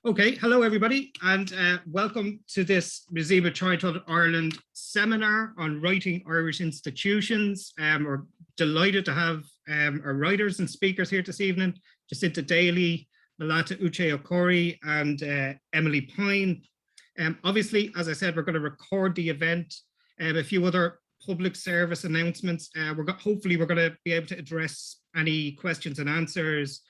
Okay, hello everybody, and welcome to this Museum of Childhood Ireland seminar on writing Irish institutions. We're delighted to have our writers and speakers here this evening, Jacinta Daly, Melatu, Uche, Okori, and Emilie Pine. Obviously, as I said, we're going to record the event. A few other public service announcements. Hopefully we're going to be able to address any questions and answers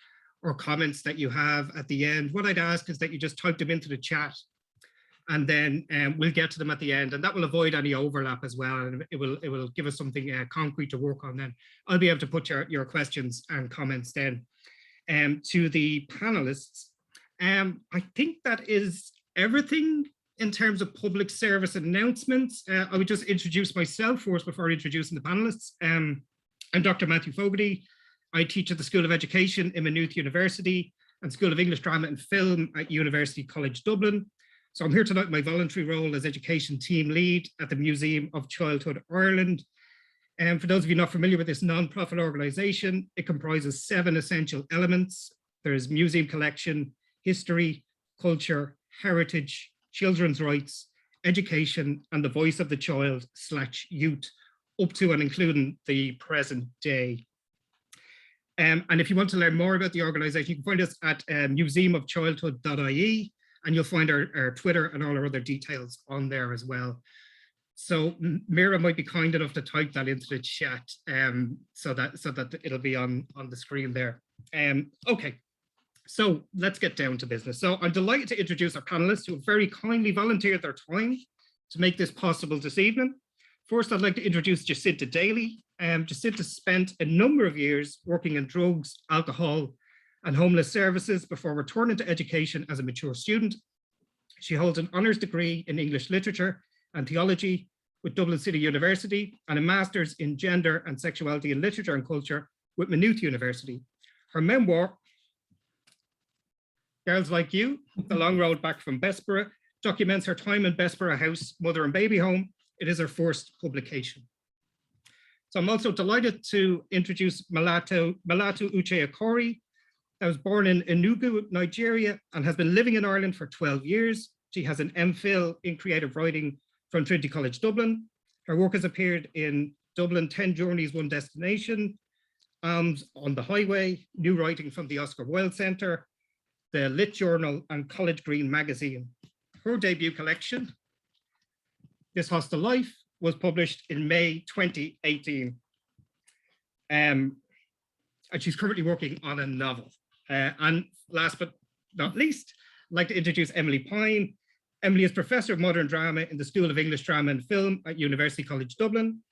or comments that you have at the end. What I'd ask is that you just type them into the chat, and then we'll get to them at the end, and that will avoid any overlap as well, and it will give us something concrete to work on. Then I'll be able to put your questions and comments then to the panelists. I think that is everything in terms of public service announcements. I would just introduce myself first before introducing the panelists. I'm Dr. Matthew Fogarty. I teach at the School of Education in Maynooth University and School of English Drama and Film at University College Dublin. So I'm here tonight in my voluntary role as Education Team Lead at the Museum of Childhood Ireland. And for those of you not familiar with this non-profit organisation, it comprises 7 essential elements. There's museum collection, history, culture, heritage, children's rights, education, and the voice of the child/youth, up to and including the present day. And if you want to learn more about the organisation, you can find us at museumofchildhood.ie, and you'll find our Twitter and all our other details on there as well. So Mira might be kind enough to type that into the chat so that it'll be on the screen there. Okay, so let's get down to business. So I'm delighted to introduce our panelists who have very kindly volunteered their time to make this possible this evening. First, I'd like to introduce Jacinta Daly. Jacinta spent a number of years working in drugs, alcohol, and homeless services before returning to education as a mature student. She holds an honours degree in English literature and theology with Dublin City University and a master's in gender and sexuality in literature and culture with Maynooth University. Her memoir, Girls Like You, The Long Road Back from Bessborough, documents her time in Bessborough House Mother and Baby Home. It is her first publication. So I'm also delighted to introduce Malatu Uche Okori, who was born in Enugu, Nigeria, and has been living in Ireland for 12 years. She has an MPhil in creative writing from Trinity College Dublin. Her work has appeared in Dublin 10 Journeys, One Destination, On the Highway, New Writing from the Oscar Wilde Centre, the Lit Journal, and College Green magazine. Her debut collection, This Hostile Life, was published in May 2018. And she's currently working on a novel. And last but not least, I'd like to introduce Emilie Pine. Emilie is Professor of Modern Drama in the School of English Drama and Film at University College Dublin.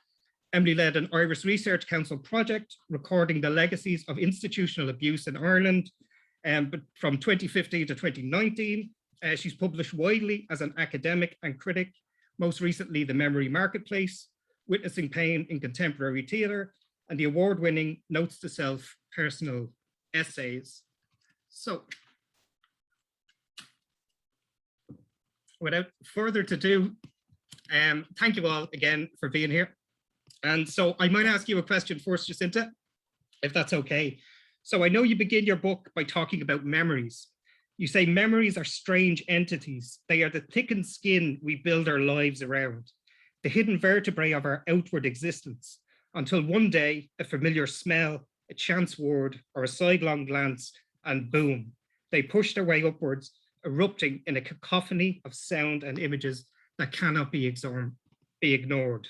Emilie led an Irish Research Council project recording the legacies of institutional abuse in Ireland. But from 2015 to 2019, she's published widely as an academic and critic, most recently The Memory Marketplace, Witnessing Pain in Contemporary Theatre, and the award-winning Notes to Self personal essays. So, without further ado, thank you all again for being here. And so I might ask you a question first, Jacinta, if that's okay. So I know you begin your book by talking about memories. You say memories are strange entities. They are the thickened skin we build our lives around, the hidden vertebrae of our outward existence, until one day a familiar smell, a chance word, or a sidelong glance, and boom, they push their way upwards, erupting in a cacophony of sound and images that cannot be ignored.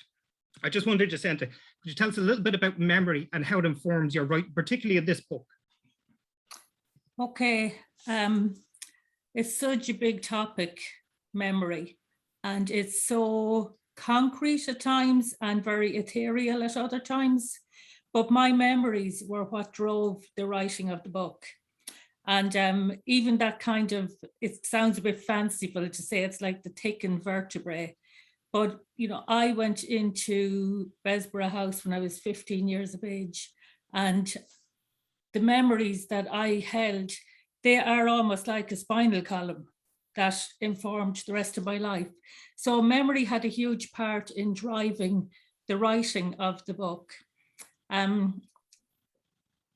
I just wondered, Jacinta, could you tell us a little bit about memory and how it informs your writing, particularly in this book? Okay, it's such a big topic, memory, and it's so concrete at times and very ethereal at other times. But my memories were what drove the writing of the book. And even that kind of, it sounds a bit fanciful to say it's like the thickened vertebrae. But, you know, I went into Bessborough House when I was 15 years of age, and the memories that I held, they are almost like a spinal column that informed the rest of my life. So memory had a huge part in driving the writing of the book.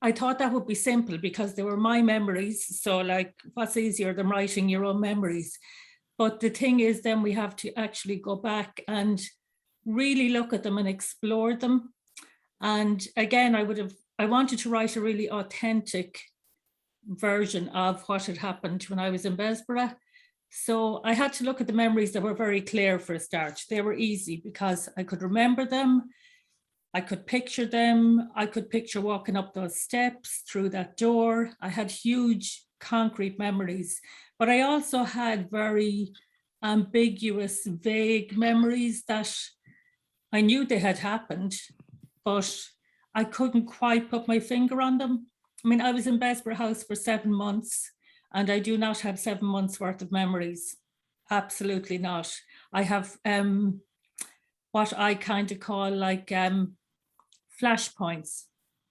I thought that would be simple because they were my memories. So like, what's easier than writing your own memories? But the thing is, then we have to actually go back and really look at them and explore them. And again, I wanted to write a really authentic version of what had happened when I was in Besborough. So I had to look at the memories that were very clear for a start. They were easy because I could remember them. I could picture them. I could picture walking up those steps through that door. I had huge concrete memories, but I also had very ambiguous, vague memories that I knew they had happened, but I couldn't quite put my finger on them. I mean, I was in Besborough House for 7 months, and I do not have 7 months worth of memories. Absolutely not. I have what I kind of call like flashpoints,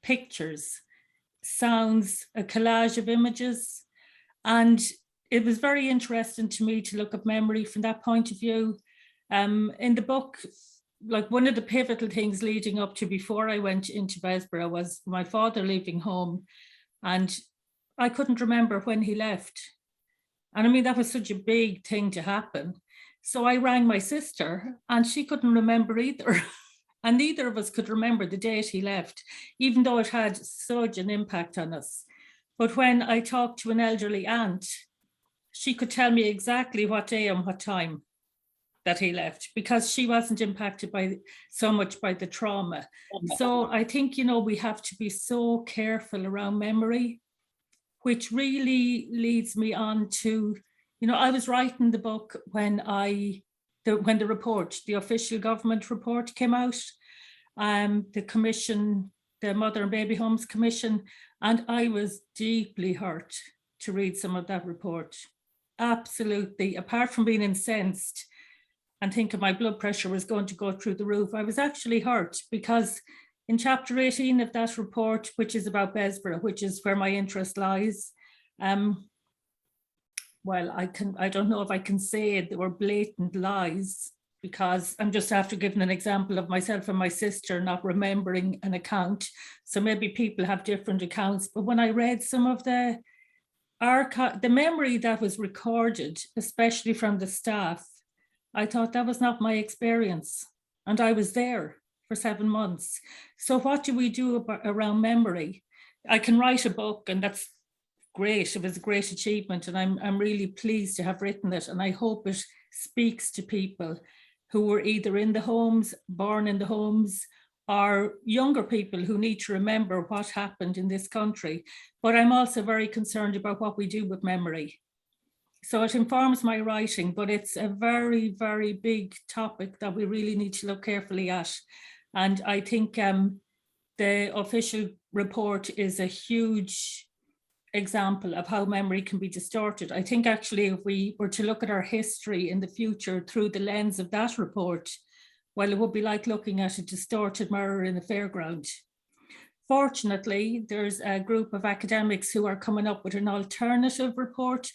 pictures, sounds, a collage of images. And it was very interesting to me to look at memory from that point of view. In the book, like one of the pivotal things leading up to before I went into Besborough was my father leaving home, and I couldn't remember when he left. And I mean, that was such a big thing to happen. So I rang my sister and she couldn't remember either. And neither of us could remember the date he left, even though it had such an impact on us. But when I talked to an elderly aunt, she could tell me exactly what day and what time that he left, because she wasn't impacted by so much by the trauma. So I think, we have to be so careful around memory, which really leads me on to, I was writing the book when the report, the official government report came out, the commission, the Mother and Baby Homes Commission, and I was deeply hurt to read some of that report. Absolutely, apart from being incensed and thinking my blood pressure was going to go through the roof, I was actually hurt because in chapter 18 of that report, which is about Besborough, which is where my interest lies, well, I don't know if I can say it, there were blatant lies, because I'm just after giving an example of myself and my sister not remembering an account. So maybe people have different accounts, but when I read some of the memory that was recorded, especially from the staff, I thought that was not my experience. And I was there for 7 months. So what do we do around memory? I can write a book, and that's great. It was a great achievement, and I'm really pleased to have written it. And I hope it speaks to people who were either in the homes, born in the homes, or younger people who need to remember what happened in this country. But I'm also very concerned about what we do with memory. So it informs my writing, but it's a very, very big topic that we really need to look carefully at. And I think the official report is a huge example of how memory can be distorted. I think actually if we were to look at our history in the future through the lens of that report, well, it would be like looking at a distorted mirror in a fairground. Fortunately, there's a group of academics who are coming up with an alternative report.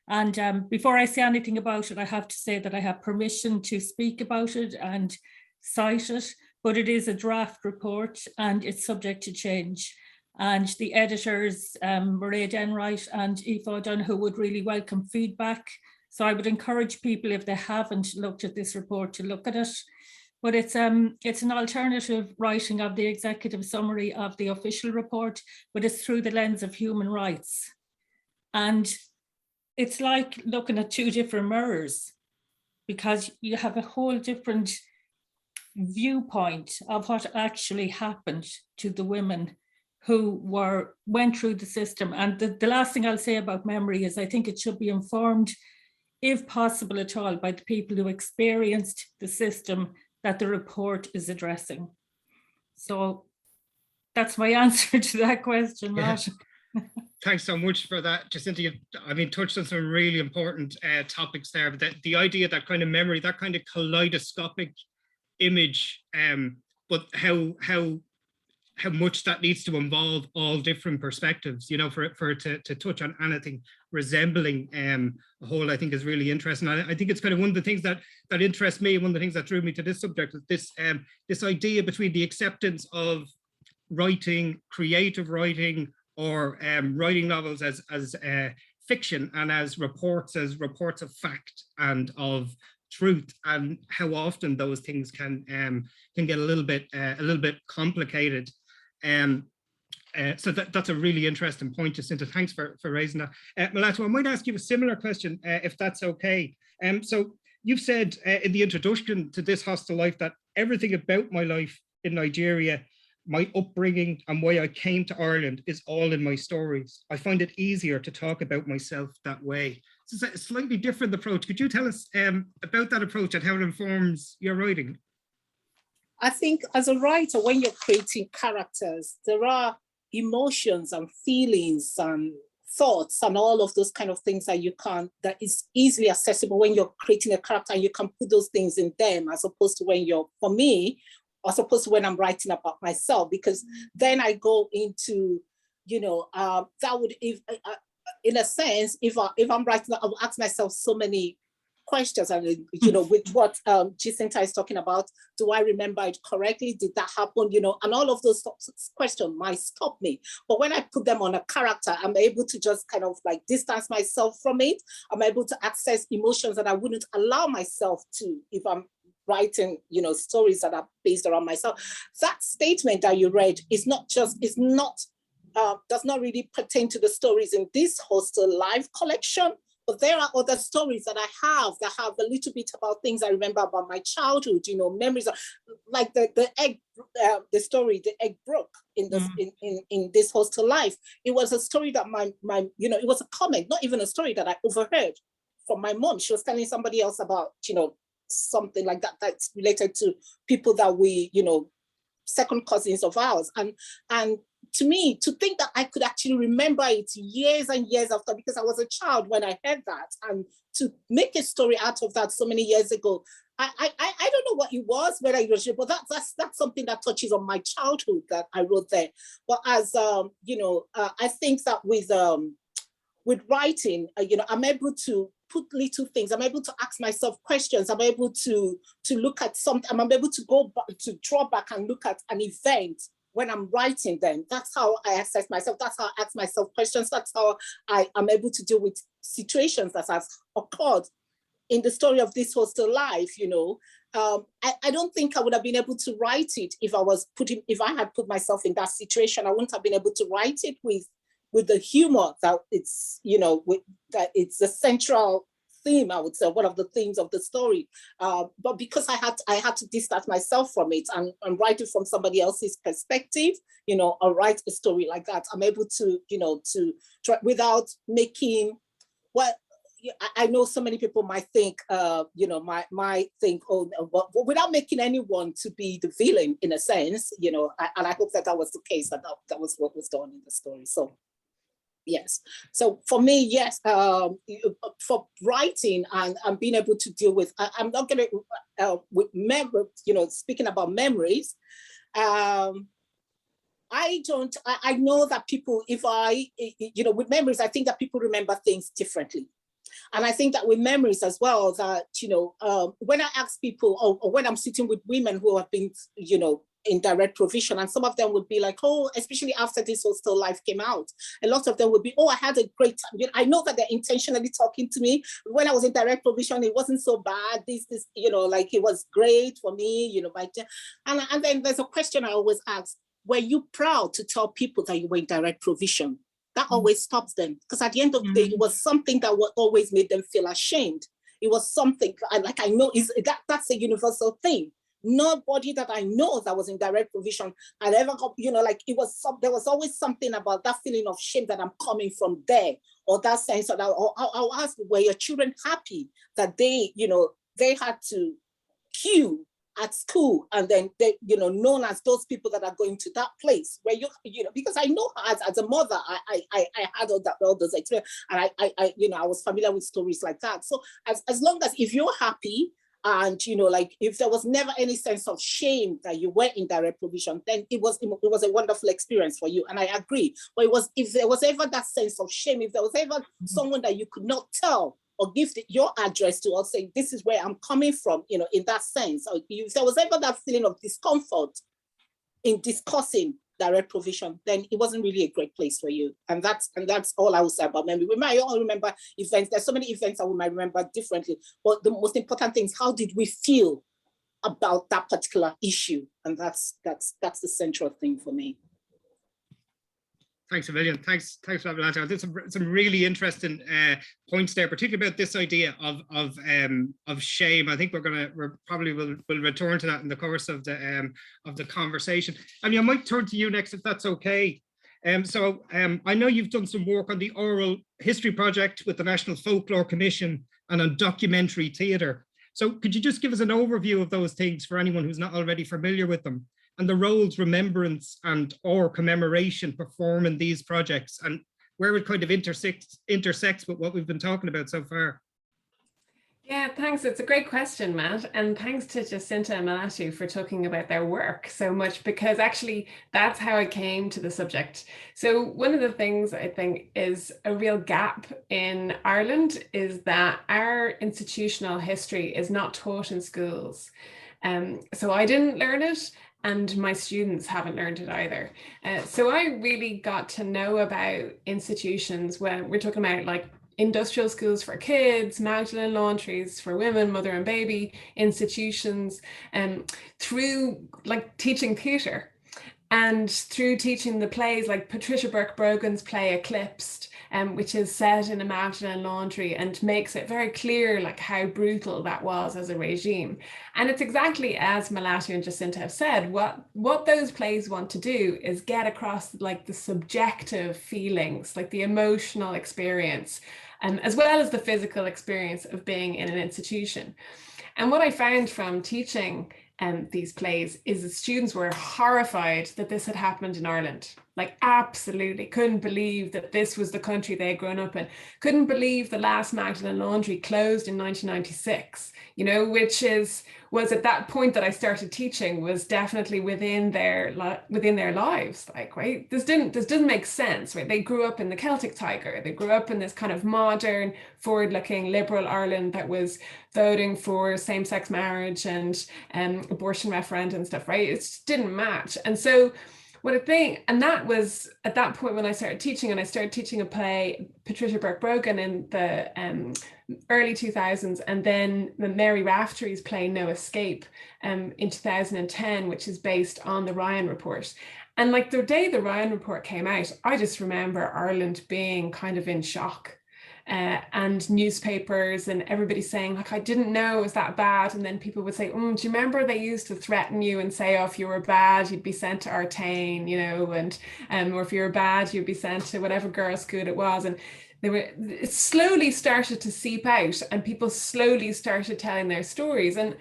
And before I say anything about it, I have to say that I have permission to speak about it and cite it, but it is a draft report and it's subject to change. And the editors, Mairead Enright and Aoife O'Donoghue, would really welcome feedback. So I would encourage people, if they haven't looked at this report, to look at it. But it's an alternative writing of the executive summary of the official report, but it's through the lens of human rights. And it's like looking at two different mirrors, because you have a whole different viewpoint of what actually happened to the women who went through the system. And the last thing I'll say about memory is I think it should be informed, if possible at all, by the people who experienced the system that the report is addressing. So that's my answer to that question, Matt. Yeah. Thanks so much for that, Jacinta. You've, touched on some really important topics there, but the idea that kind of memory, that kind of kaleidoscopic image, but how much that needs to involve all different perspectives, for it to touch on anything resembling a whole, I think is really interesting. I think it's kind of one of the things that interests me, one of the things that drew me to this subject is this idea between the acceptance of writing, creative writing, or writing novels as fiction and as reports of fact and of truth, and how often those things can get a little bit complicated. So that's a really interesting point, Jacinta. Thanks for raising that. Malatu, I might ask you a similar question, if that's okay. So you've said in the introduction to This Hostile Life that everything about my life in Nigeria, my upbringing and why I came to Ireland is all in my stories. I find it easier to talk about myself that way. It's a slightly different approach. Could you tell us about that approach and how it informs your writing? I think as a writer, when you're creating characters, there are emotions and feelings and thoughts and all of those kind of things that is easily accessible when you're creating a character, and you can put those things in them, as opposed to for me, as opposed to when I'm writing about myself, because then I go into, that would, if in a sense, if I'm writing, I will ask myself so many questions, and with what Jacinta is talking about, do I remember it correctly? Did that happen? And all of those questions might stop me. But when I put them on a character, I'm able to just kind of like distance myself from it. I'm able to access emotions that I wouldn't allow myself to if I'm writing, stories that are based around myself. That statement that you read does not really pertain to the stories in this Hostile Life collection. But there are other stories that I have that have a little bit about things I remember about my childhood, memories of, like the egg, the story, the egg broke in this in this Hostile Life. It was a story that my it was a comment, not even a story that I overheard from my mom. She was telling somebody else about, something like that that's related to people that we, second cousins of ours. And to me, to think that I could actually remember it years and years after, because I was a child when I heard that, and to make a story out of that so many years ago, I don't know what it was, whether it was, but that's something that touches on my childhood that I wrote there. But as I think that with writing, I'm able to put little things. I'm able to ask myself questions. I'm able to look at something. I'm able to go back, to draw back and look at an event when I'm writing them. That's how I assess myself. That's how I ask myself questions. That's how I am able to deal with situations that have occurred in the story of This Hostile Life. I don't think I would have been able to write it if I had put myself in that situation. I wouldn't have been able to write it with the humor that it's, that it's the central theme, I would say, one of the themes of the story. But because I had to distance myself from it and write it from somebody else's perspective, or write a story like that, I'm able to, to try without making, I know so many people might think, might think, without making anyone to be the villain in a sense, and I hope that was the case, that was what was done in the story. So. Yes. So for me, yes, for writing and being able to deal with, I'm not going to, with memory, speaking about memories, I know that people, with memories, I think that people remember things differently. And I think that with memories as well, that, when I ask people, or when I'm sitting with women who have been, in direct provision, and some of them would be like, oh, especially after This Hostile Life came out, a lot of them would be, oh, I had a great time. I know that they're intentionally talking to me. When I was in direct provision, it wasn't so bad. This, like it was great for me, and then there's a question I always ask: were you proud to tell people that you were in direct provision? That always stops them, because at the end of the day, it was something that always made them feel ashamed. It was something, like I know, that's a universal thing. Nobody that I know that was in direct provision had ever got, there was always something about that feeling of shame that I'm coming from there, or that sense of, I'll ask, were your children happy that they had to queue at school, and then they, known as those people that are going to that place where because I know as a mother, I had all those experiences, and I was familiar with stories like that. So as long as, if you're happy, and if there was never any sense of shame that you were in direct provision, then it was a wonderful experience for you. And I agree. But if there was ever that sense of shame, if there was ever someone that you could not tell or give your address to, or say, this is where I'm coming from, in that sense, or if there was ever that feeling of discomfort in discussing direct provision, then it wasn't really a great place for you. And that's all I will say about memory. We might all remember events. There's so many events that we might remember differently, but the most important thing is, how did we feel about that particular issue? And that's the central thing for me. Thanks a million. Thanks for that, Malato. There's some really interesting points there, particularly about this idea of shame. I think we're probably will return to that in the course of the conversation. I mean, I might turn to you next, if that's okay. I know you've done some work on the oral history project with the National Folklore Commission and on documentary theatre. So could you just give us an overview of those things for anyone who's not already familiar with them, and the roles remembrance and or commemoration perform in these projects, and where it kind of intersects with what we've been talking about so far? Yeah, thanks. It's a great question, Matt. And thanks to Jacinta and Melatu for talking about their work so much, because actually that's how I came to the subject. So one of the things I think is a real gap in Ireland is that our institutional history is not taught in schools. So I didn't learn it, and my students haven't learned it either. So I really got to know about institutions when we're talking about like industrial schools for kids, Magdalene laundries for women, mother and baby institutions, through like teaching theatre and through teaching the plays like Patricia Burke-Brogan's play Eclipsed, which is set in a Magdalene laundry and makes it very clear like how brutal that was as a regime. And it's exactly as Malatu and Jacinta have said, what those plays want to do is get across like the subjective feelings, like the emotional experience, as well as the physical experience of being in an institution. And what I found from teaching these plays is the students were horrified that this had happened in Ireland. Like absolutely couldn't believe that this was the country they had grown up in. Couldn't believe the last Magdalene laundry closed in 1996, you know, which was at that point that I started teaching was definitely within their lives. Like, right, this doesn't make sense, right? They grew up in the Celtic Tiger. They grew up in this kind of modern, forward-looking liberal Ireland that was voting for same-sex marriage and abortion referendum and stuff, right? It just didn't match. And so what I think, and that was at that point when I started teaching, and I started teaching a play, Patricia Burke-Brogan, in the early 2000s, and then the Mary Raftery's play No Escape in 2010, which is based on the Ryan Report. And like the day the Ryan Report came out, I just remember Ireland being kind of in shock. And newspapers and everybody saying like, I didn't know it was that bad. And then people would say, do you remember they used to threaten you and say, oh, if you were bad, you'd be sent to Artane, you know, and or if you were bad, you'd be sent to whatever girls' school it was. And it slowly started to seep out, and people slowly started telling their stories. And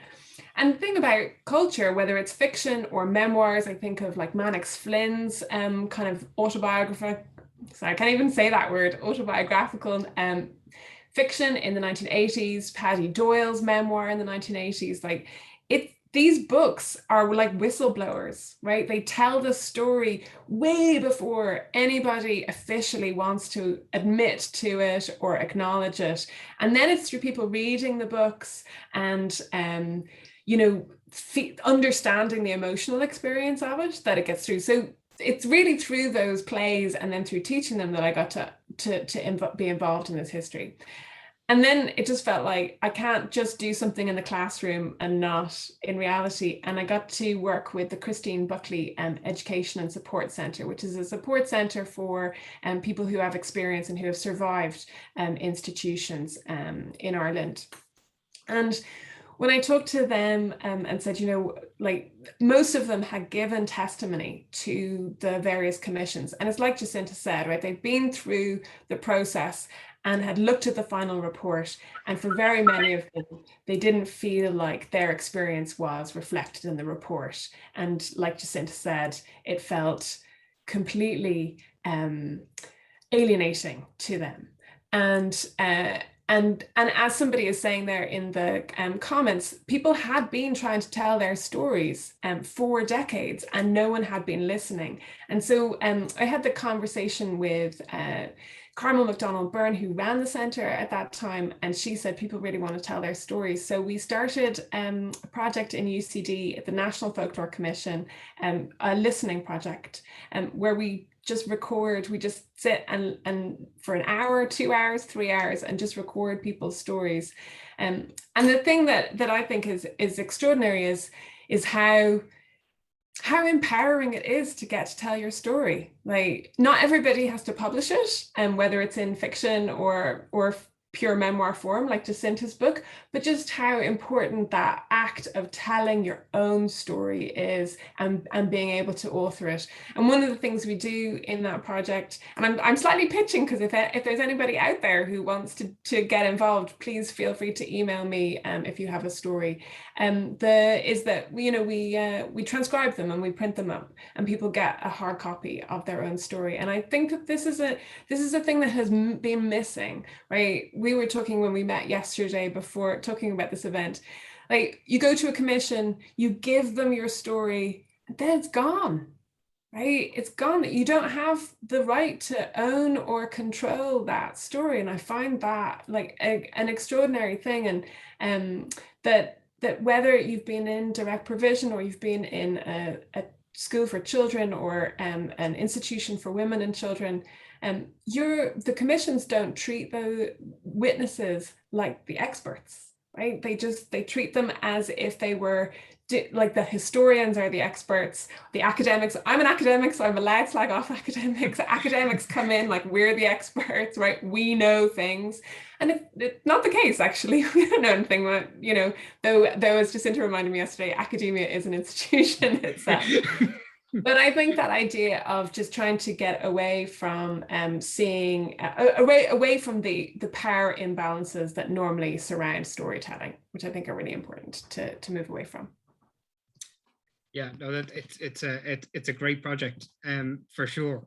the thing about culture, whether it's fiction or memoirs, I think of like Mannix Flynn's kind of autobiography. So I can't even say that word, autobiographical fiction in the 1980s, Paddy Doyle's memoir in the 1980s. Like these books are like whistleblowers, right? They tell the story way before anybody officially wants to admit to it or acknowledge it. And then it's through people reading the books and, you know, understanding the emotional experience of it that it gets through. So it's really through those plays and then through teaching them that I got to be involved in this history. And then it just felt like I can't just do something in the classroom and not in reality. And I got to work with the Christine Buckley Education and Support Centre, which is a support centre for people who have experience and who have survived institutions in Ireland. And when I talked to them and said, you know, like most of them had given testimony to the various commissions. And it's like Jacinta said, right, they've been through the process and had looked at the final report. And for very many of them, they didn't feel like their experience was reflected in the report. And like Jacinta said, it felt completely alienating to them. And And as somebody is saying there in the comments, people had been trying to tell their stories for decades and no one had been listening. And so I had the conversation with Carmel McDonald Byrne, who ran the centre at that time, and she said people really want to tell their stories. So we started a project in UCD at the National Folklore Commission, a listening project, where we just record, we just sit and for an hour, 2 hours, 3 hours, and just record people's stories. And the thing that I think is extraordinary is how empowering it is to get to tell your story. Like, not everybody has to publish it, and whether it's in fiction or pure memoir form like Jacinta's book, but just how important that act of telling your own story is, and being able to author it. And one of the things we do in that project, and I'm slightly pitching, because if there's anybody out there who wants to get involved, please feel free to email me if you have a story. Is that we transcribe them and we print them up, and people get a hard copy of their own story. And I think that this is a thing that has been missing, right? We were talking when we met yesterday before talking about this event, like, you go to a commission, you give them your story, and then it's gone, right? It's gone. You don't have the right to own or control that story. And I find that like an extraordinary thing. And that whether you've been in direct provision or you've been in a school for children or an institution for women and children, the commissions don't treat the witnesses like the experts, right? They treat them as if they were like the historians are the experts, the academics. I'm an academic, so I'm allowed to slag off academics. Academics come in like we're the experts, right? We know things. And it's not the case, actually. We don't know anything about, though as Jacinta reminded me yesterday, academia is an institution itself. But I think that idea of just trying to get away from seeing away from the power imbalances that normally surround storytelling, which I think are really important to move away from. Yeah, no, it's a great project, for sure.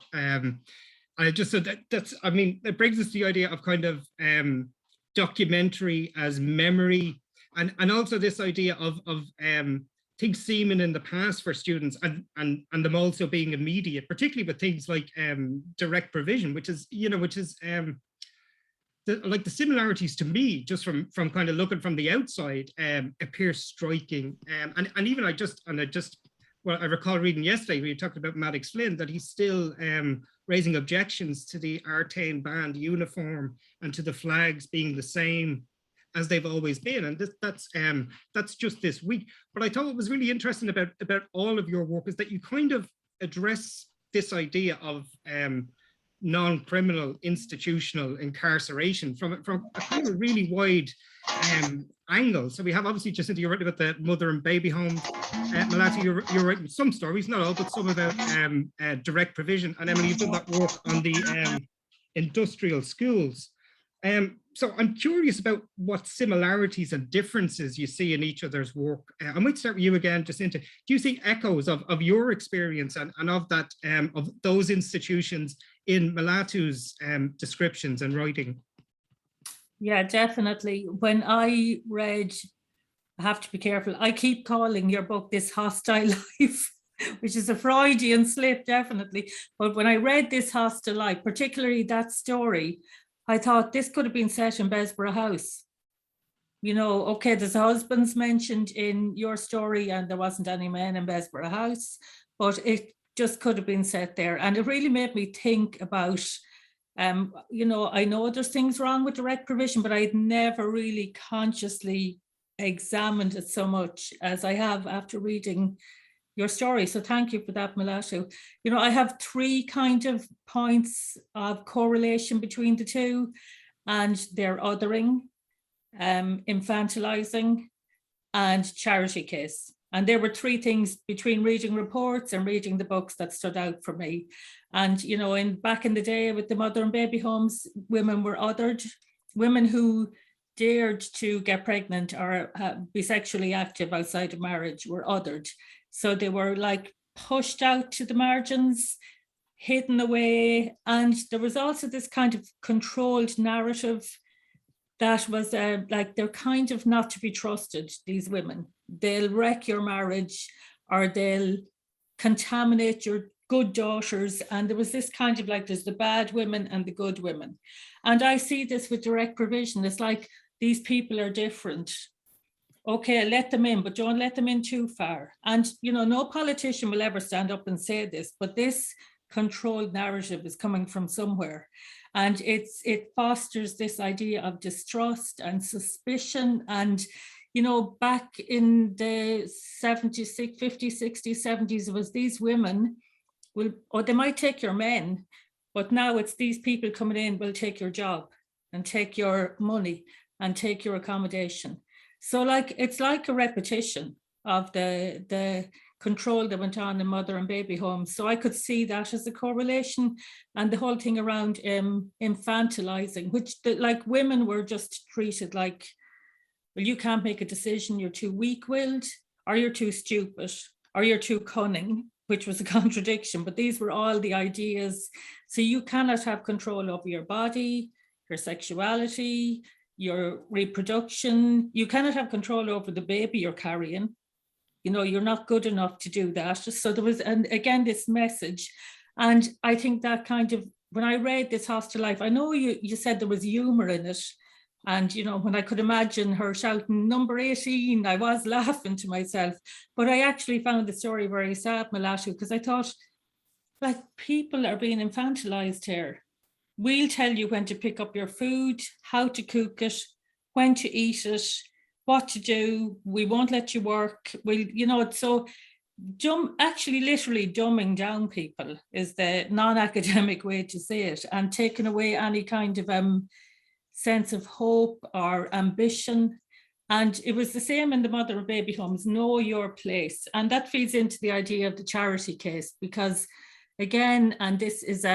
I just said it brings us to the idea of kind of documentary as memory, and also this idea of things seeming in the past for students, and them also being immediate, particularly with things like direct provision, which is the similarities to me, just from kind of looking from the outside, appear striking. And even I recall reading yesterday where you talked about Maddox Flynn, that he's still raising objections to the Artane band uniform and to the flags being the same as they've always been. And that's just this week. But I thought what was really interesting about all of your work is that you kind of address this idea of non-criminal institutional incarceration from a kind of really wide angle. So we have, obviously, Jacinta, you're writing about the mother and baby homes. Malatu, you're writing some stories, not all, but some about direct provision. And Emilie, you've done that work on the industrial schools. So I'm curious about what similarities and differences you see in each other's work. I might start with you again, Jacinta. Do you see echoes of your experience and of that of those institutions in Malatu's descriptions and writing? Yeah, definitely. When I read, I have to be careful, I keep calling your book This Hostile Life, which is a Freudian slip, definitely. But when I read This Hostile Life, particularly that story, I thought this could have been set in Bessborough House. Okay, there's husbands mentioned in your story and there wasn't any men in Bessborough House, but it just could have been set there. And it really made me think about, I know there's things wrong with direct provision, but I'd never really consciously examined it so much as I have after reading your story. So thank you for that, Malato. I have three kind of points of correlation between the two, and they're othering, infantilizing, and charity case. And there were three things between reading reports and reading the books that stood out for me. And, back in the day with the mother and baby homes, women were othered. Women who dared to get pregnant or be sexually active outside of marriage were othered. So they were like pushed out to the margins, hidden away. And there was also this kind of controlled narrative that was like, they're kind of not to be trusted, these women. They'll wreck your marriage, or they'll contaminate your good daughters. And there was this kind of like, there's the bad women and the good women. And I see this with direct provision. It's like, these people are different. Okay, let them in, but don't let them in too far. And, you know, no politician will ever stand up and say this, but this controlled narrative is coming from somewhere. And it fosters this idea of distrust and suspicion. And, you know, back in the 70s, 50s, 60s, 70s, it was these women will, or they might take your men, but now it's these people coming in will take your job and take your money and take your accommodation. So like, it's like a repetition of the control that went on in mother and baby homes. So I could see that as a correlation, and the whole thing around infantilizing, which like women were just treated like, well, you can't make a decision, you're too weak-willed, or you're too stupid, or you're too cunning, which was a contradiction, but these were all the ideas. So you cannot have control over your body, your sexuality, your reproduction. You cannot have control over the baby you're carrying. You know, you're not good enough to do that. So there was, and again, this message. And I think that kind of, when I read This Hostile Life, I know you said there was humor in it. And, you know, when I could imagine her shouting number 18, I was laughing to myself. But I actually found the story very sad, Malatu, because I thought, like, people are being infantilized here. We'll tell you when to pick up your food, how to cook it, when to eat it, what to do. We won't let you work. We'll, you know, so actually literally dumbing down people is the non-academic way to say it, and taking away any kind of sense of hope or ambition. And it was the same in the mother and baby homes, know your place. And that feeds into the idea of the charity case, because again, and this is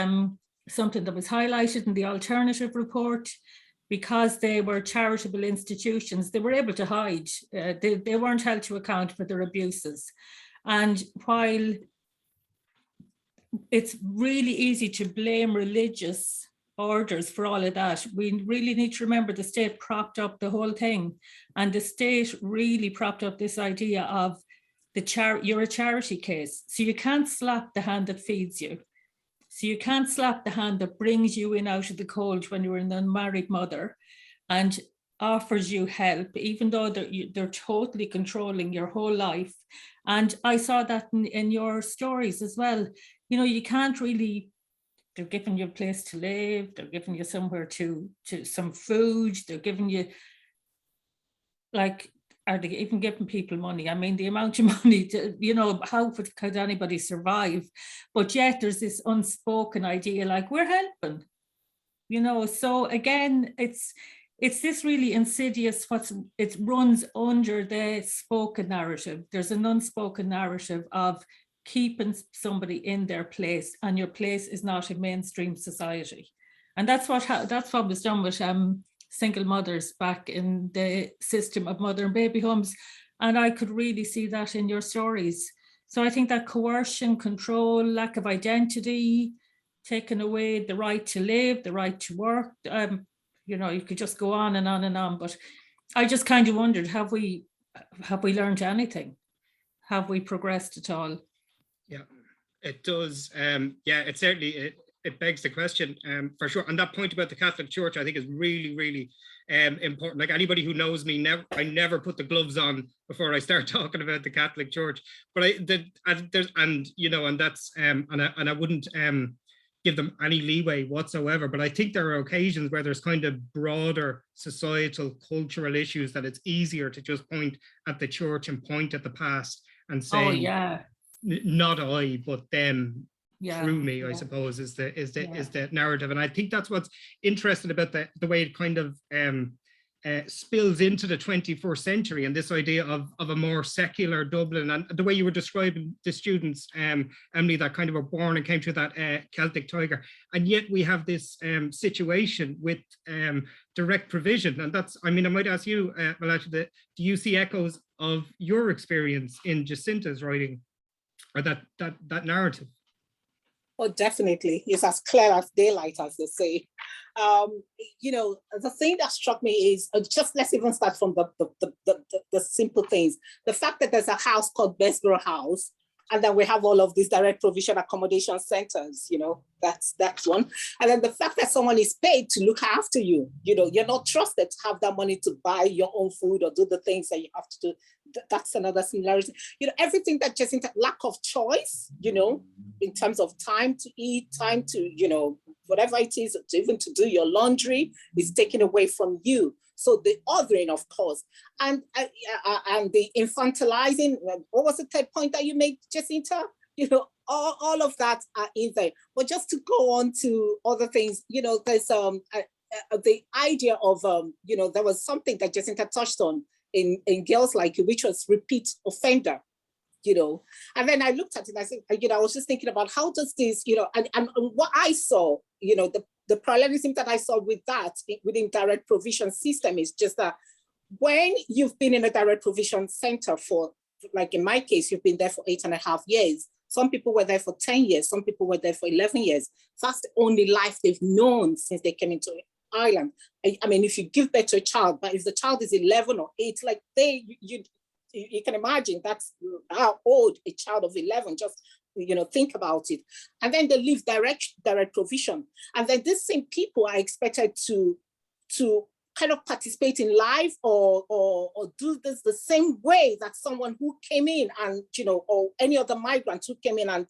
something that was highlighted in the alternative report, because they were charitable institutions, they were able to hide. They weren't held to account for their abuses. And while it's really easy to blame religious orders for all of that, we really need to remember the state propped up the whole thing. And the state really propped up this idea of you're a charity case. So you can't slap the hand that feeds you. So you can't slap the hand that brings you in out of the cold when you're an unmarried mother and offers you help, even though they're totally controlling your whole life. And I saw that in your stories as well. You know, you can't really, they're giving you a place to live, they're giving you somewhere to some food, they're giving you, like, are they even giving people money? I mean, the amount of money, you know, how could anybody survive? But yet there's this unspoken idea, like, we're helping, you know. So again, it's this really insidious, it runs under the spoken narrative. There's an unspoken narrative of keeping somebody in their place, and your place is not in mainstream society. And that's what was done with single mothers back in the system of mother and baby homes. And I could really see that in your stories. So I think that coercion, control, lack of identity, taking away the right to live, the right to work, you know, you could just go on and on and on. But I just kind of wondered, have we learned anything? Have we progressed at all? Yeah, it does. Yeah, it certainly, it begs the question, for sure. And that point about the Catholic Church, I think, is really, really important. Like, anybody who knows me, I never put the gloves on before I start talking about the Catholic Church. But I wouldn't give them any leeway whatsoever. But I think there are occasions where there's kind of broader societal, cultural issues that it's easier to just point at the church and point at the past and say, oh yeah, not I, but them. Yeah, through me, I suppose, is the narrative. And I think that's what's interesting about the way it kind of spills into the 21st century, and this idea of a more secular Dublin, and the way you were describing the students, Emilie, that kind of were born and came to that Celtic Tiger. And yet we have this situation with direct provision. And that's, I mean, I might ask you, Malatu, do you see echoes of your experience in Jacinta's writing, or that narrative? Oh, definitely. It's as clear as daylight, as they say. The thing that struck me is just let's even start from the simple things. The fact that there's a house called Bessborough House, and then we have all of these direct provision accommodation centers, that's one. And then the fact that someone is paid to look after you, you're not trusted to have that money to buy your own food or do the things that you have to do. That's another similarity. Everything that just into lack of choice, in terms of time to eat, time to, whatever it is, even to do your laundry is taken away from you. So the othering, of course, and the infantilizing. What was the third point that you made, Jacinta? All of that are in there. But just to go on to other things, there's the idea of there was something that Jacinta touched on in Girls Like You, which was repeat offender. And then I looked at it, I said, I was just thinking about how does this, and what I saw, the parallelism that I saw with that within direct provision system is just that when you've been in a direct provision center for, like in my case, you've been there for 8.5 years. Some people were there for 10 years. Some people were there for 11 years. That's the only life they've known since they came into Ireland. I mean, if you give birth to a child, but if the child is 11 or 8, like you can imagine that's how old a child of 11, just, think about it. And then they leave direct provision. And then these same people are expected to kind of participate in life or do this the same way that someone who came in and, or any other migrant who came in and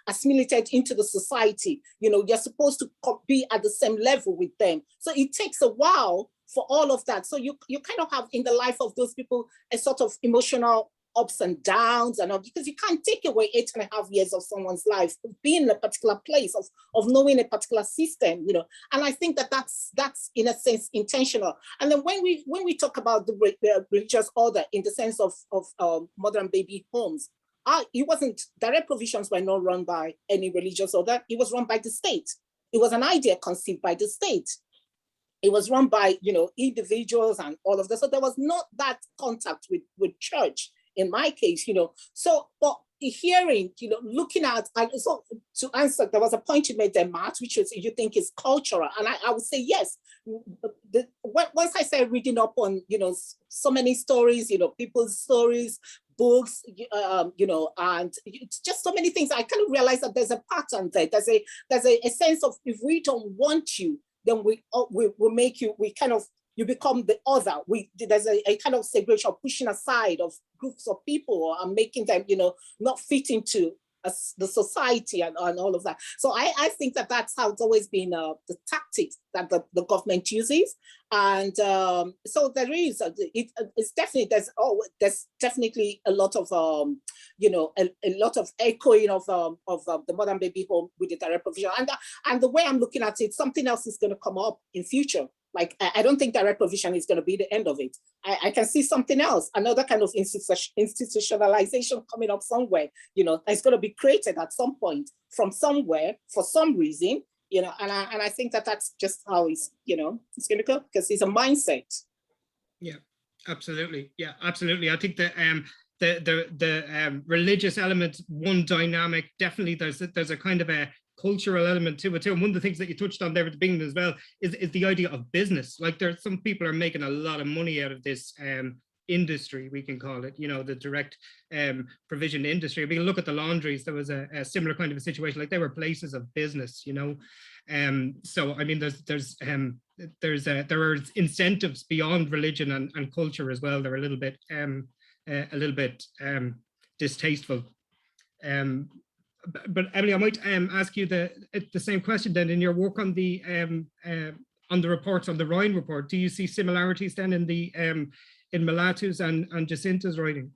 assimilated into the society, you're supposed to be at the same level with them. So it takes a while for all of that. So you kind of have in the life of those people a sort of emotional ups and downs, and all, because you can't take away 8.5 years of someone's life of being in a particular place, of knowing a particular system, And I think that's in a sense intentional. And then when we talk about the religious order in the sense of mother and baby homes, it wasn't, direct provisions were not run by any religious order. It was run by the state. It was an idea conceived by the state. It was run by, individuals and all of that. So there was not that contact with church in my case, So, but hearing, looking at, and so to answer, there was a point you made there, Matt, which is you think is cultural. And I would say, yes. Once I started reading up on, so many stories, people's stories, books, and it's just so many things, I kind of realized that there's a pattern there. There's a sense of, if we don't want you, then we make you, you become the other. There's a kind of segregation, pushing aside of groups of people and making them, not fit into the society and all of that. So I think that's how it's always been the tactics that the government uses. And so there is, it's definitely, there's definitely a lot of, a lot of echoing of the modern baby home with the direct provision. And the way I'm looking at it, something else is going to come up in future. Like, I don't think direct provision is going to be the end of it. I can see something else, another kind of institutionalization coming up somewhere, it's going to be created at some point from somewhere for some reason, and I think that's just how it's going to go, because it's a mindset. Yeah, absolutely. Yeah, absolutely. I think that the religious element, one dynamic, definitely there's a kind of a cultural element to it too. And one of the things that you touched on there at the beginning as well is the idea of business. Like, there's some people are making a lot of money out of this industry, we can call it, the direct provision industry. We can look at the laundries. There was a similar kind of a situation, like they were places of business, so I mean, there are incentives beyond religion and culture as well. They're a little bit distasteful. But Emilie, I might ask you the same question then. In your work on the reports, on the Rhine report, do you see similarities then in the in Malatu's and Jacinta's writing?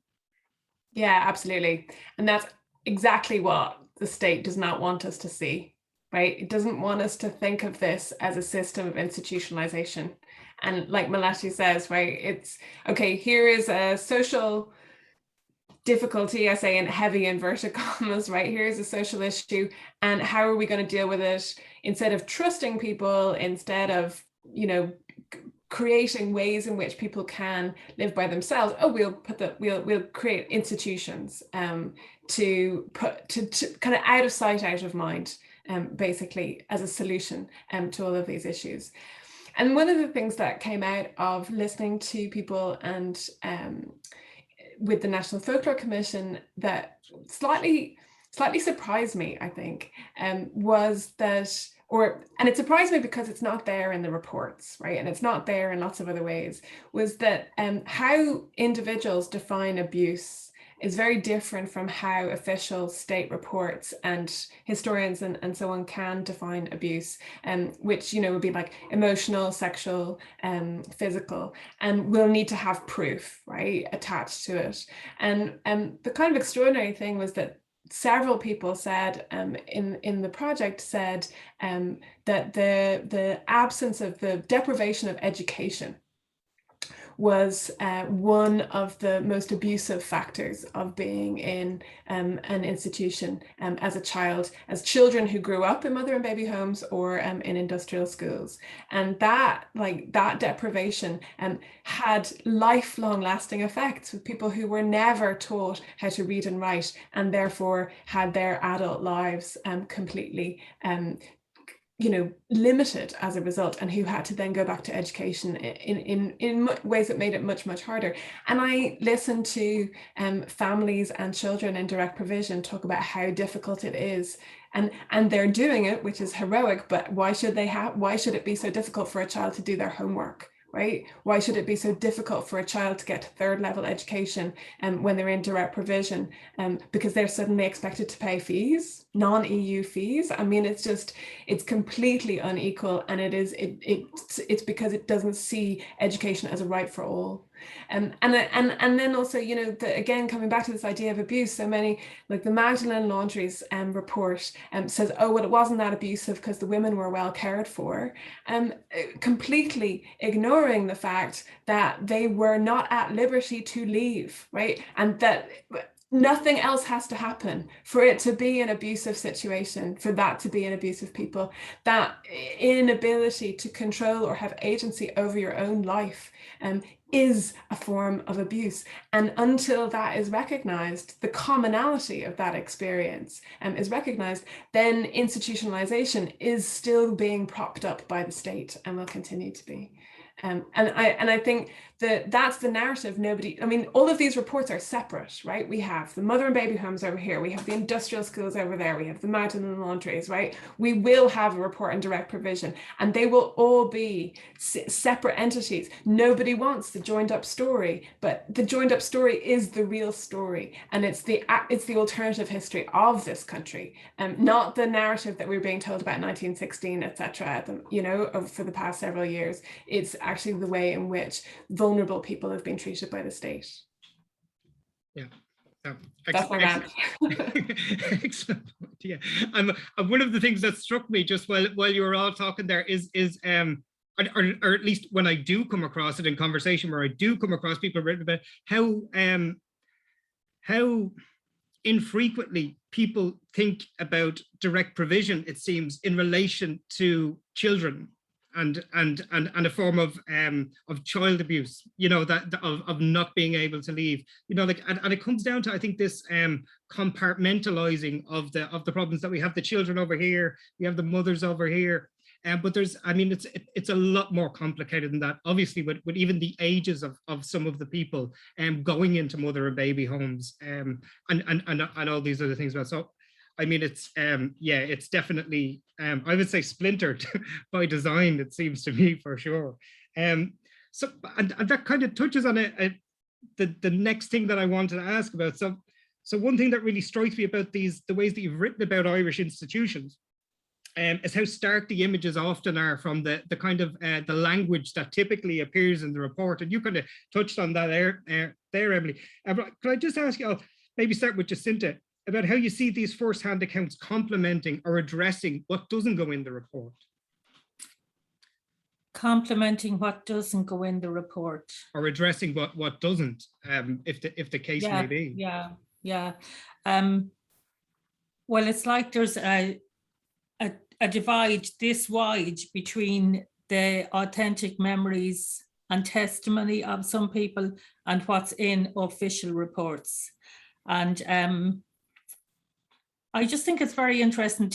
Yeah, absolutely. And that's exactly what the state does not want us to see, right? It doesn't want us to think of this as a system of institutionalization. And like Malatu says, right, it's, okay, here is a social difficulty, I say in heavy inverted commas, right? Here's a social issue, and how are we going to deal with it? Instead of trusting people, instead of creating ways in which people can live by themselves. Oh, we'll create institutions to kind of out of sight, out of mind, basically as a solution to all of these issues. And one of the things that came out of listening to people and with the National Folklore Commission that slightly surprised me, I think, was that, and it surprised me because it's not there in the reports, right? And it's not there in lots of other ways, was that how individuals define abuse is very different from how official state reports and historians and so on can define abuse, which, would be like emotional, sexual, physical, and we'll need to have proof, right, attached to it. And the kind of extraordinary thing was that several people said in the project said that the absence of the deprivation of education was one of the most abusive factors of being in an institution as a child, as children who grew up in mother and baby homes or in industrial schools. And that deprivation had lifelong lasting effects with people who were never taught how to read and write, and therefore had their adult lives completely limited as a result, and who had to then go back to education in ways that made it much, much harder. And I listened to families and children in direct provision talk about how difficult it is, and they're doing it, which is heroic, but why should it be so difficult for a child to do their homework? Right? Why should it be so difficult for a child to get to third level education when they're in direct provision? Because they're suddenly expected to pay fees, non-EU fees. I mean, it's completely unequal, and it's because it doesn't see education as a right for all. And then also, again, coming back to this idea of abuse, so many, like the Magdalene Laundries report says, oh, well, it wasn't that abusive because the women were well cared for, completely ignoring the fact that they were not at liberty to leave, right? And that nothing else has to happen for it to be an abusive situation, for that to be an abusive people. That inability to control or have agency over your own life is a form of abuse. And until that is recognized, the commonality of that experience is recognized, then institutionalization is still being propped up by the state and will continue to be. And I think that's the narrative. All of these reports are separate, right? We have the mother and baby homes over here. We have the industrial schools over there. We have the Magdalene Laundries, right? We will have a report on direct provision, and they will all be separate entities. Nobody wants the joined up story, but the joined up story is the real story. And it's the alternative history of this country, not the narrative that we're being told about 1916, etc. For the past several years. It's actually the way in which vulnerable people have been treated by the state. Yeah. That's my rant. Excellent. Yeah. One of the things that struck me just while you were all talking there is or at least when I do come across it in conversation, where I do come across people written about how infrequently people think about direct provision, it seems, in relation to children. And a form of child abuse, of not being able to leave, and it comes down to, I think, this compartmentalizing of the problems that we have. The children over here, we have the mothers over here, but it's a lot more complicated than that. Obviously, with even the ages of some of the people going into mother and baby homes, and all these other things. So, it's definitely, I would say, splintered by design, it seems to me, for sure. So that kind of touches on the next thing that I wanted to ask about. So one thing that really strikes me about the ways that you've written about Irish institutions is how stark the images often are from the kind of the language that typically appears in the report. And you kind of touched on that there, Emilie. Could I just ask you, I'll maybe start with Jacinta, about how you see these first-hand accounts complementing or addressing what doesn't go in the report. Complementing what doesn't go in the report. Or addressing what doesn't, if the case may be. Yeah. Well, it's like there's a divide this wide between the authentic memories and testimony of some people and what's in official reports. And I just think it's very interesting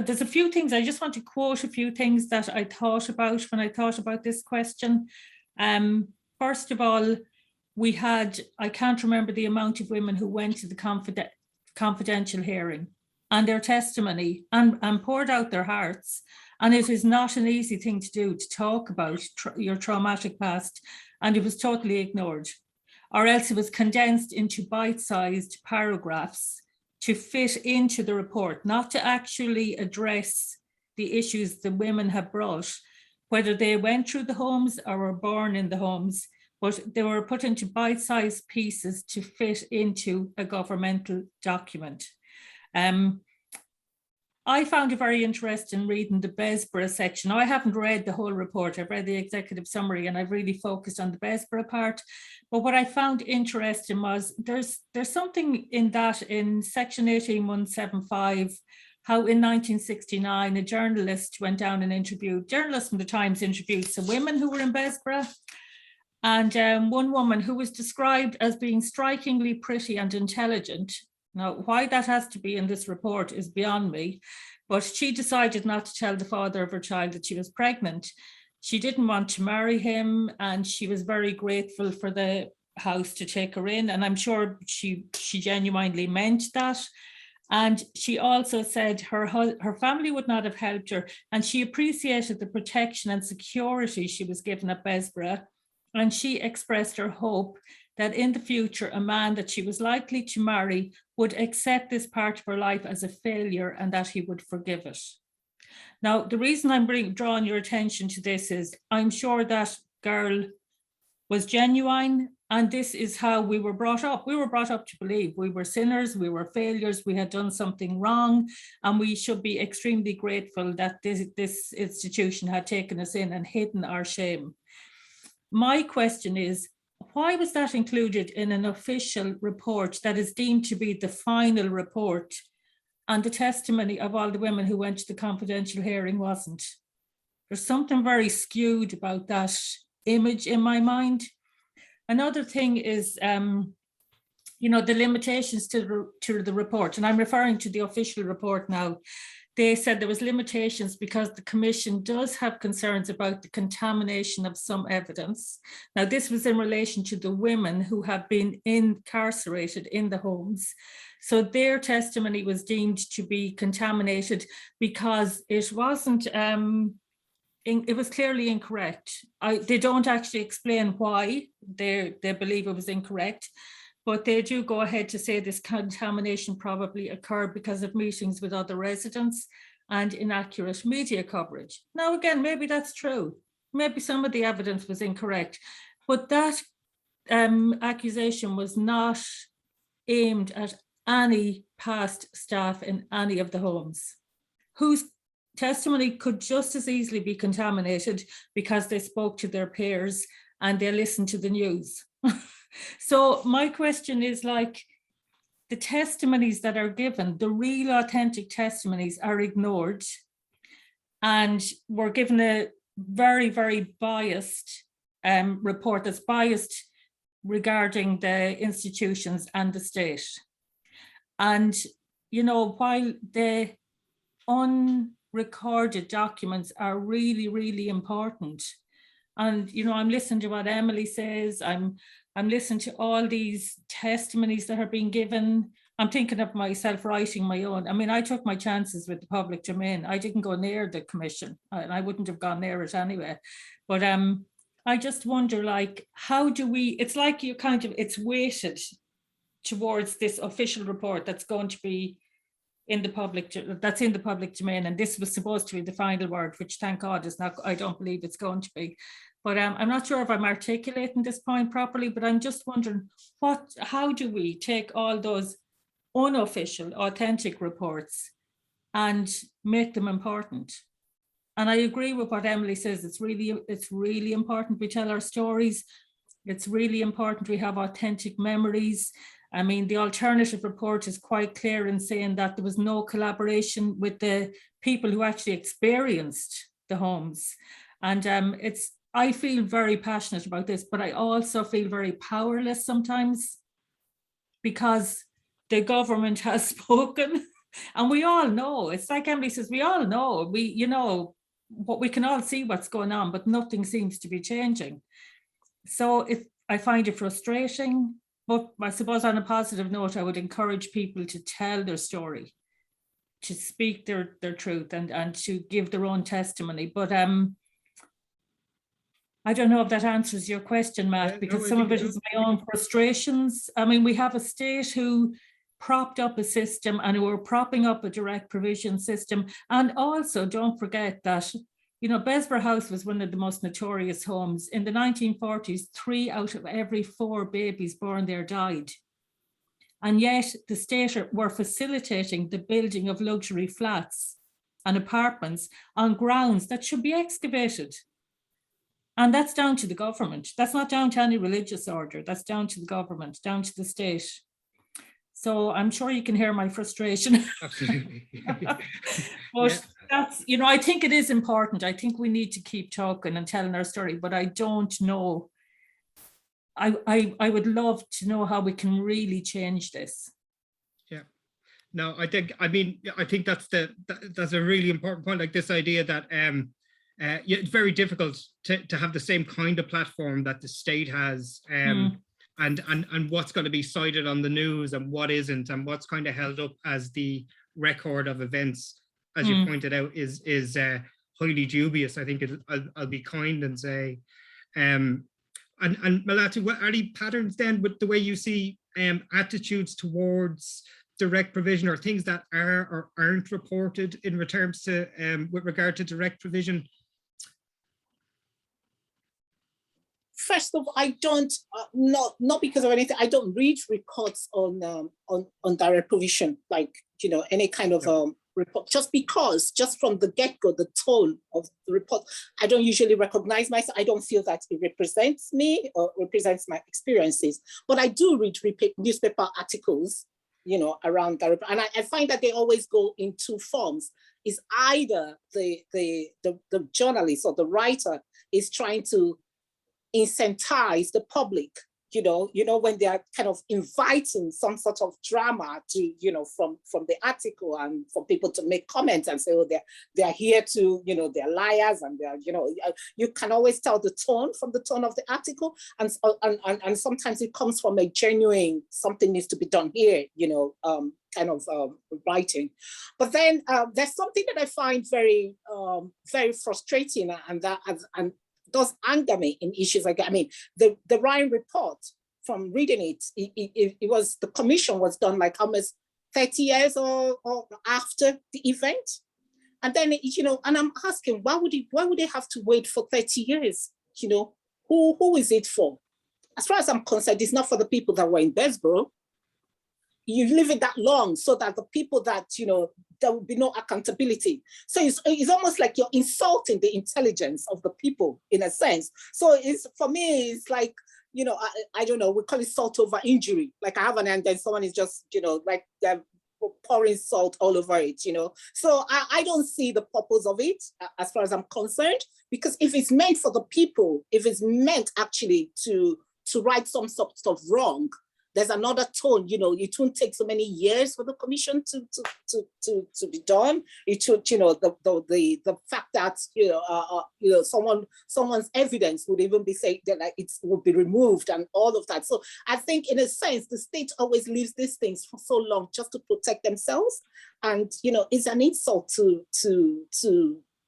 there's a few things, I just want to quote a few things that I thought about when I thought about this question. First of all, we had, I can't remember the amount of women who went to the confidential hearing and their testimony and poured out their hearts. And it is not an easy thing to do, to talk about your traumatic past, and it was totally ignored. Or else it was condensed into bite-sized paragraphs to fit into the report, not to actually address the issues the women have brought, whether they went through the homes or were born in the homes, but they were put into bite-sized pieces to fit into a governmental document. I found it very interesting reading the Besborough section. Now, I haven't read the whole report. I've read the executive summary and I've really focused on the Besborough part. But what I found interesting was there's something in that in section 18175, how in 1969, a journalist went down and interviewed, journalists from the Times interviewed some women who were in Besborough. And one woman who was described as being strikingly pretty and intelligent. Now, why that has to be in this report is beyond me, but she decided not to tell the father of her child that she was pregnant. She didn't want to marry him, and she was very grateful for the house to take her in, and I'm sure she genuinely meant that. And she also said her family would not have helped her, and she appreciated the protection and security she was given at Besborough, and she expressed her hope that in the future, a man that she was likely to marry would accept this part of her life as a failure and that he would forgive it. Now, the reason I'm drawing your attention to this is I'm sure that girl was genuine, and this is how we were brought up. We were brought up to believe we were sinners, we were failures, we had done something wrong, and we should be extremely grateful that this institution had taken us in and hidden our shame. My question is, why was that included in an official report that is deemed to be the final report, and the testimony of all the women who went to the confidential hearing wasn't? There's something very skewed about that image in my mind. Another thing is, the limitations to the report, and I'm referring to the official report now. They said there was limitations because the commission does have concerns about the contamination of some evidence. Now, this was in relation to the women who have been incarcerated in the homes. So their testimony was deemed to be contaminated because it wasn't, it was clearly incorrect. They don't actually explain why they believe it was incorrect, but they do go ahead to say this contamination probably occurred because of meetings with other residents and inaccurate media coverage. Now, again, maybe that's true. Maybe some of the evidence was incorrect, but that accusation was not aimed at any past staff in any of the homes, whose testimony could just as easily be contaminated because they spoke to their peers and they listened to the news. So my question is, like, the testimonies that are given, the real authentic testimonies are ignored, and we're given a very, very biased report that's biased regarding the institutions and the state. And, while the unrecorded documents are really, really important, and, I'm listening to what Emilie says, I'm listening to all these testimonies that are being given. I'm thinking of myself writing my own. I mean, I took my chances with the public domain. I didn't go near the commission, and I wouldn't have gone near it anyway. But I just wonder, like, how do we, it's like it's weighted towards this official report that's going to be in the public domain. And this was supposed to be the final word, which, thank God, is not, I don't believe it's going to be. But I'm not sure if I'm articulating this point properly, but I'm just wondering, how do we take all those unofficial, authentic reports and make them important? And I agree with what Emilie says. It's really important we tell our stories. It's really important we have authentic memories. I mean, the alternative report is quite clear in saying that there was no collaboration with the people who actually experienced the homes. And I feel very passionate about this, but I also feel very powerless sometimes because the government has spoken, and we all know, it's like Emilie says, we all know, we can all see what's going on, but nothing seems to be changing. So I find it frustrating, but I suppose on a positive note, I would encourage people to tell their story, to speak their truth and to give their own testimony. But I don't know if that answers your question, Matt, because some of it is my own frustrations. I mean, we have a state who propped up a system and who are propping up a direct provision system. And also, don't forget that, Besborough House was one of the most notorious homes. In the 1940s, 3 out of every 4 babies born there died. And yet the state were facilitating the building of luxury flats and apartments on grounds that should be excavated. And that's down to the government. That's not down to any religious order. That's down to the government, down to the state. So I'm sure you can hear my frustration. Absolutely. But that's, I think it is important. I think we need to keep talking and telling our story, but I don't know. I would love to know how we can really change this. Yeah. No, I think that's a really important point, like this idea that it's very difficult to have the same kind of platform that the state has, and what's going to be cited on the news and what isn't, and what's kind of held up as the record of events, as you pointed out, is highly dubious. I think I'll be kind and say, and Malatu, what are any patterns then with the way you see attitudes towards direct provision, or things that are or aren't reported in returns to with regard to direct provision? First of all, I don't, not because of anything, I don't read reports on direct provision, like, any kind of report, just from the get-go, the tone of the report, I don't usually recognize myself. I don't feel that it represents me or represents my experiences, but I do read newspaper articles, around direct, and I find that they always go in 2 forms. Is either the journalist or the writer is trying to incentivize the public, when they are kind of inviting some sort of drama to, from the article, and for people to make comments and say, oh, they're here to, they're liars, and they're, you can always tell the tone from the tone of the article, and sometimes it comes from a genuine, something needs to be done here, kind of writing. But then there's something that I find very, very frustrating, and does anger me in issues like, the Ryan report, from reading it was, the commission was done like almost 30 years or after the event. And then, and I'm asking, why would they have to wait for 30 years? Who is it for? As far as I'm concerned, it's not for the people that were in Besborough. You live it that long so that the people that, there will be no accountability. So it's almost like you're insulting the intelligence of the people in a sense. So for me, it's like, I don't know, we call it salt over injury. Like I have an, and then someone is just, like they're pouring salt all over it, So I don't see the purpose of it as far as I'm concerned, because if it's meant for the people, if it's meant actually to right some sort of wrong, there's another tone, it won't take so many years for the commission to be done. It should, the fact that, someone's evidence would even be saying that like it would be removed and all of that. So I think in a sense, the state always leaves these things for so long just to protect themselves. And, it's an insult to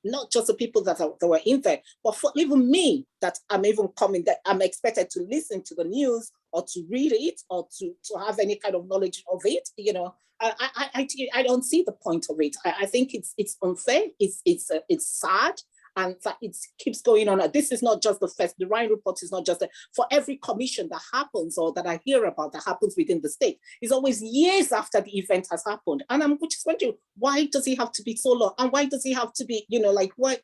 not just the people that were in there, but for even me, that I'm even coming, that I'm expected to listen to the news or to read it or to have any kind of knowledge of it. I don't see the point of it. I think it's unfair. It's sad. And that it keeps going on. This is not just the Ryan report is not just for every commission that happens or that I hear about that happens within the state. It's always years after the event has happened. And I'm just wondering, why does it have to be so long? And why does it have to be, like why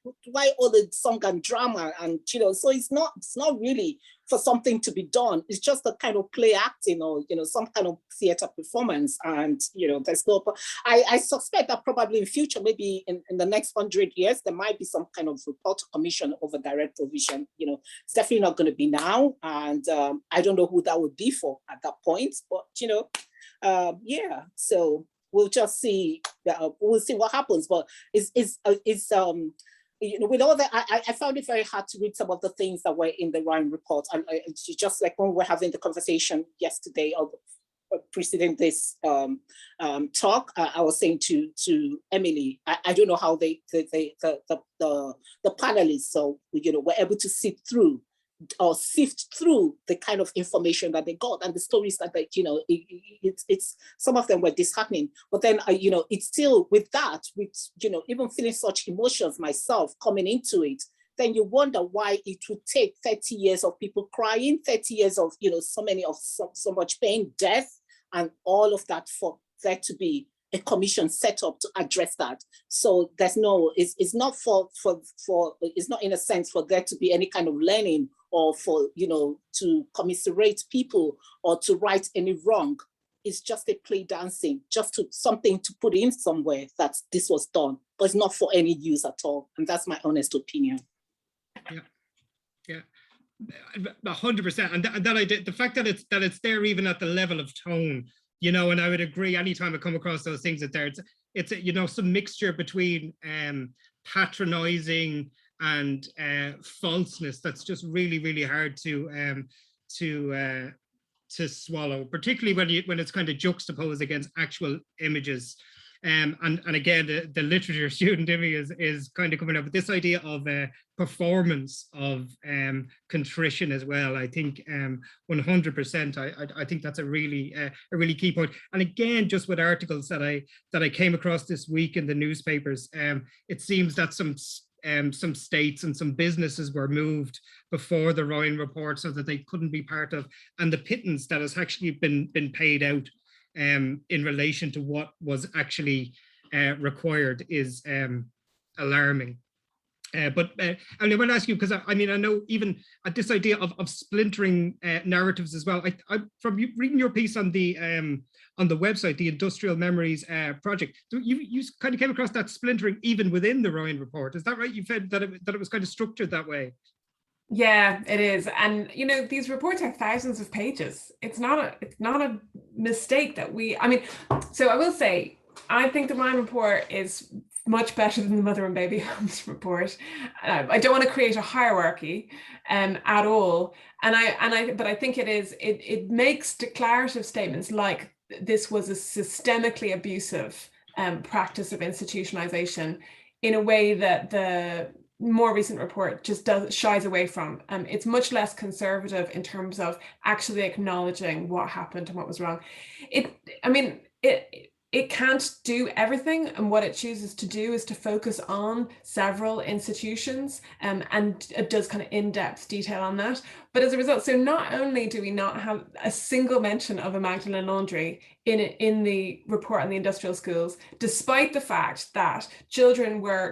all the song and drama? And, so it's not really for something to be done. It's just a kind of play acting or, some kind of theater performance. And, there's no, I suspect that probably in future, maybe in the next 100 years, there might be some kind of report commission over direct provision. It's definitely not going to be now. And I don't know who that would be for at that point, but, yeah, so we'll just see, we'll see what happens. But it's with all that, I found it very hard to read some of the things that were in the Ryan report. And just like when we were having the conversation yesterday or preceding this talk, I was saying to Emilie, I don't know how the panelists, so were able to sit through or sift through the kind of information that they got and the stories that they, it's some of them were disheartening, but then it's still with that, with even feeling such emotions myself coming into it, then you wonder why it would take 30 years of people crying, 30 years of so much pain, death, and all of that for there to be a commission set up to address that. So there's no, it's not it's not in a sense for there to be any kind of learning or for, to commiserate people or to right any wrong. It's just a play dancing, just something to put in somewhere that this was done, but it's not for any use at all. And that's my honest opinion. Yeah. 100%. And that I did, the fact that it's there even at the level of tone, and I would agree, anytime I come across those things that there, it's some mixture between patronizing and falseness that's just really, really hard to swallow, particularly when it's kind of juxtaposed against actual images. And again, the literature student in me is kind of coming up with this idea of performance of contrition as well. I think 100%. I think that's a really key point. And again, just with articles that I came across this week in the newspapers, it seems that some states and some businesses were moved before the Ryan report so that they couldn't be part of, and the pittance that has actually been paid out in relation to what was actually required is alarming. But I want to ask you, because I know even at this idea of splintering narratives as well. I from reading your piece on the website, the Industrial Memories Project, you kind of came across that splintering even within the Ryan report. Is that right? You said that it was kind of structured that way. Yeah, it is. And these reports are thousands of pages. It's not a mistake that so I will say, I think the Ryan report is much better than the Mother and Baby Homes report. I don't want to create a hierarchy at all. But I think it makes declarative statements like this was a systemically abusive practice of institutionalization in a way that the more recent report just shies away from. It's much less conservative in terms of actually acknowledging what happened and what was wrong. It can't do everything, and what it chooses to do is to focus on several institutions, and it does kind of in-depth detail on that. But as a result, so not only do we not have a single mention of a Magdalene laundry in the report on the industrial schools, despite the fact that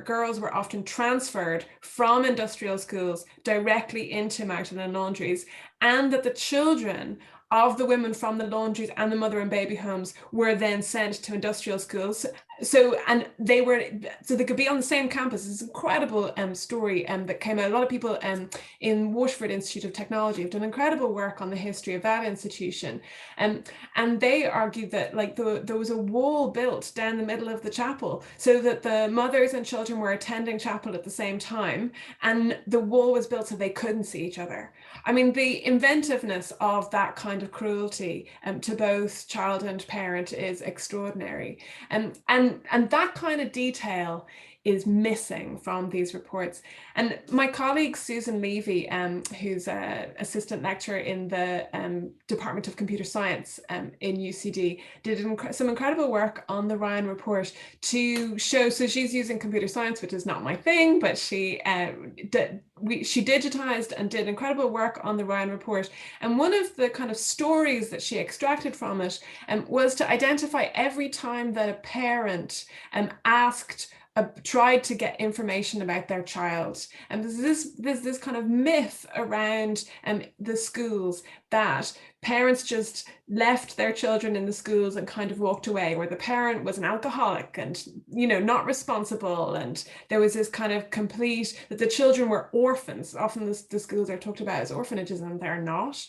girls were often transferred from industrial schools directly into Magdalene laundries, and that the children of the women from the laundries and the Mother and Baby Homes were then sent to industrial schools. So they could be on the same campus. It's an incredible story that came out. A lot of people in Waterford Institute of Technology have done incredible work on the history of that institution. And they argued that there was a wall built down the middle of the chapel so that the mothers and children were attending chapel at the same time. And the wall was built so they couldn't see each other. The inventiveness of that kind of cruelty to both child and parent is extraordinary. And that kind of detail is missing from these reports. And my colleague Susan Levy, who's an assistant lecturer in the Department of Computer Science in UCD, did some incredible work on the Ryan report to show, so she's using computer science, which is not my thing, but she digitized and did incredible work on the Ryan report. And one of the kind of stories that she extracted from it was to identify every time that a parent asked tried to get information about their child. And there's this kind of myth around the schools that parents just left their children in the schools and kind of walked away, where the parent was an alcoholic and, you know, not responsible. And there was this kind of that the children were orphans. Often the schools are talked about as orphanages, and they're not.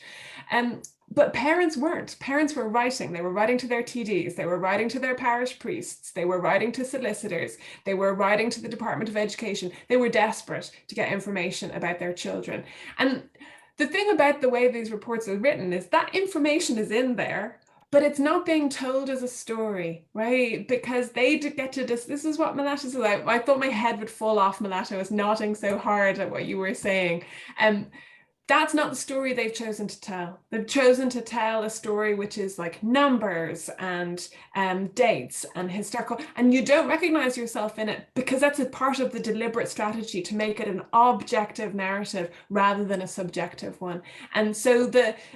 But parents weren't. Parents were writing. They were writing to their TDs. They were writing to their parish priests. They were writing to solicitors. They were writing to the Department of Education. They were desperate to get information about their children. And the thing about the way these reports are written is that information is in there, but it's not being told as a story, right? Because they get to this is what Malatu said. I thought my head would fall off, Malatu. I was nodding so hard at what you were saying. That's not the story they've chosen to tell. They've chosen to tell a story which is like numbers and dates and historical, and you don't recognize yourself in it because that's a part of the deliberate strategy to make it an objective narrative rather than a subjective one. And so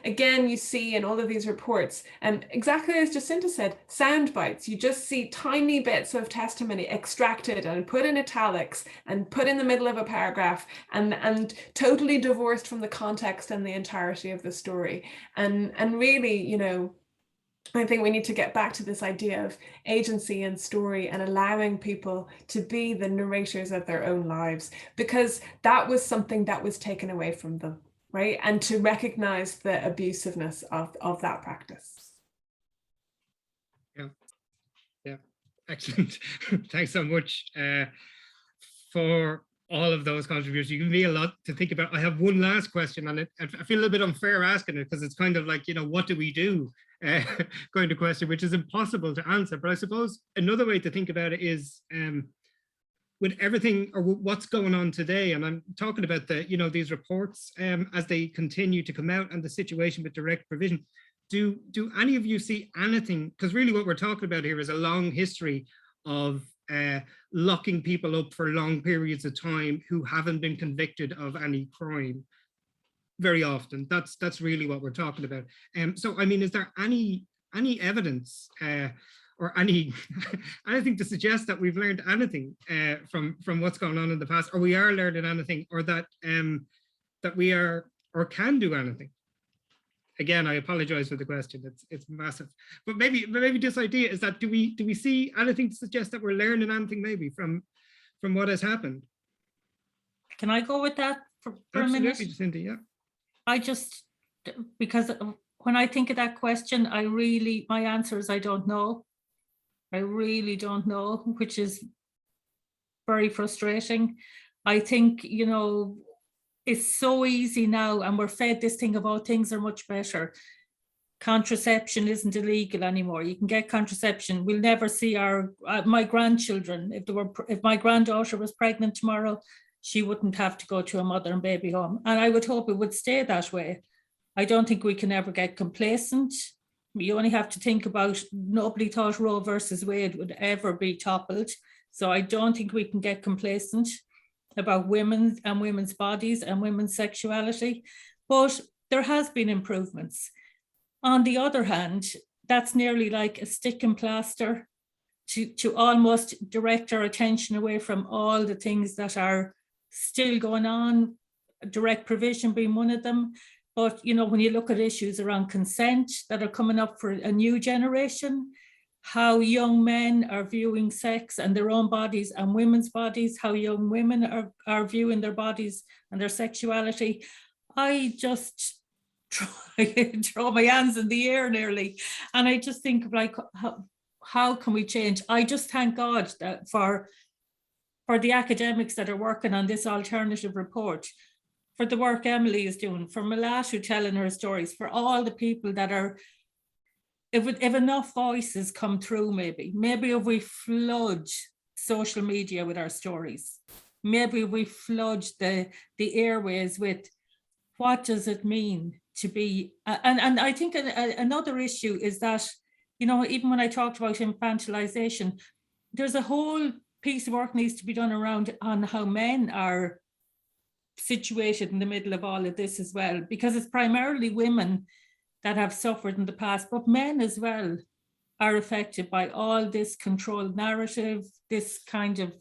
again, you see in all of these reports, exactly as Jacinta said, sound bites. You just see tiny bits of testimony extracted and put in italics and put in the middle of a paragraph and totally divorced from the context and the entirety of the story. And really, you know, I think we need to get back to this idea of agency and story and allowing people to be the narrators of their own lives, because that was something that was taken away from them, right? And to recognize the abusiveness of that practice. Yeah, excellent. Thanks so much for all of those contributions. You give me a lot to think about. I have one last question, and I feel a little bit unfair asking it because it's kind of like, you know, what do we do kind of question, which is impossible to answer. But I suppose another way to think about it is with everything or what's going on today, and I'm talking about these reports as they continue to come out and the situation with direct provision. Do any of you see anything? Because really what we're talking about here is a long history of locking people up for long periods of time who haven't been convicted of any crime. Very often, that's really what we're talking about. So, I mean, is there any evidence or anything to suggest that we've learned anything from what's gone on in the past, or we are learning anything, or that that we are or can do anything? Again, I apologize for the question. It's massive, but maybe this idea is that do we see anything to suggest that we're learning anything maybe from what has happened? Can I go with that for a minute? Absolutely, Jacinta, yeah. I just, because when I think of that question, my answer is I don't know. I really don't know, which is very frustrating. I think, you know, it's so easy now, and we're fed this thing about things are much better. Contraception isn't illegal anymore. You can get contraception. We'll never see my grandchildren. If my granddaughter was pregnant tomorrow, she wouldn't have to go to a mother and baby home. And I would hope it would stay that way. I don't think we can ever get complacent. You only have to think about, nobody thought Roe versus Wade would ever be toppled. So I don't think we can get complacent about women and women's bodies and women's sexuality, but there has been improvements. On the other hand, that's nearly like a stick and plaster to almost direct our attention away from all the things that are still going on, direct provision being one of them. But, you know, when you look at issues around consent that are coming up for a new generation, how young men are viewing sex and their own bodies and women's bodies, how young women are viewing their bodies and their sexuality, I just throw my hands in the air nearly. And I just think of like, how can we change? I just thank God that for the academics that are working on this alternative report, for the work Emilie is doing, for Malatu telling her stories, for all the people that are, if enough voices come through, maybe if we flood social media with our stories, maybe we flood the airways with what does it mean to be, and I think another issue is that, you know, even when I talked about infantilization, there's a whole piece of work needs to be done around on how men are situated in the middle of all of this as well, because it's primarily women that have suffered in the past, but men as well are affected by all this controlled narrative, this kind of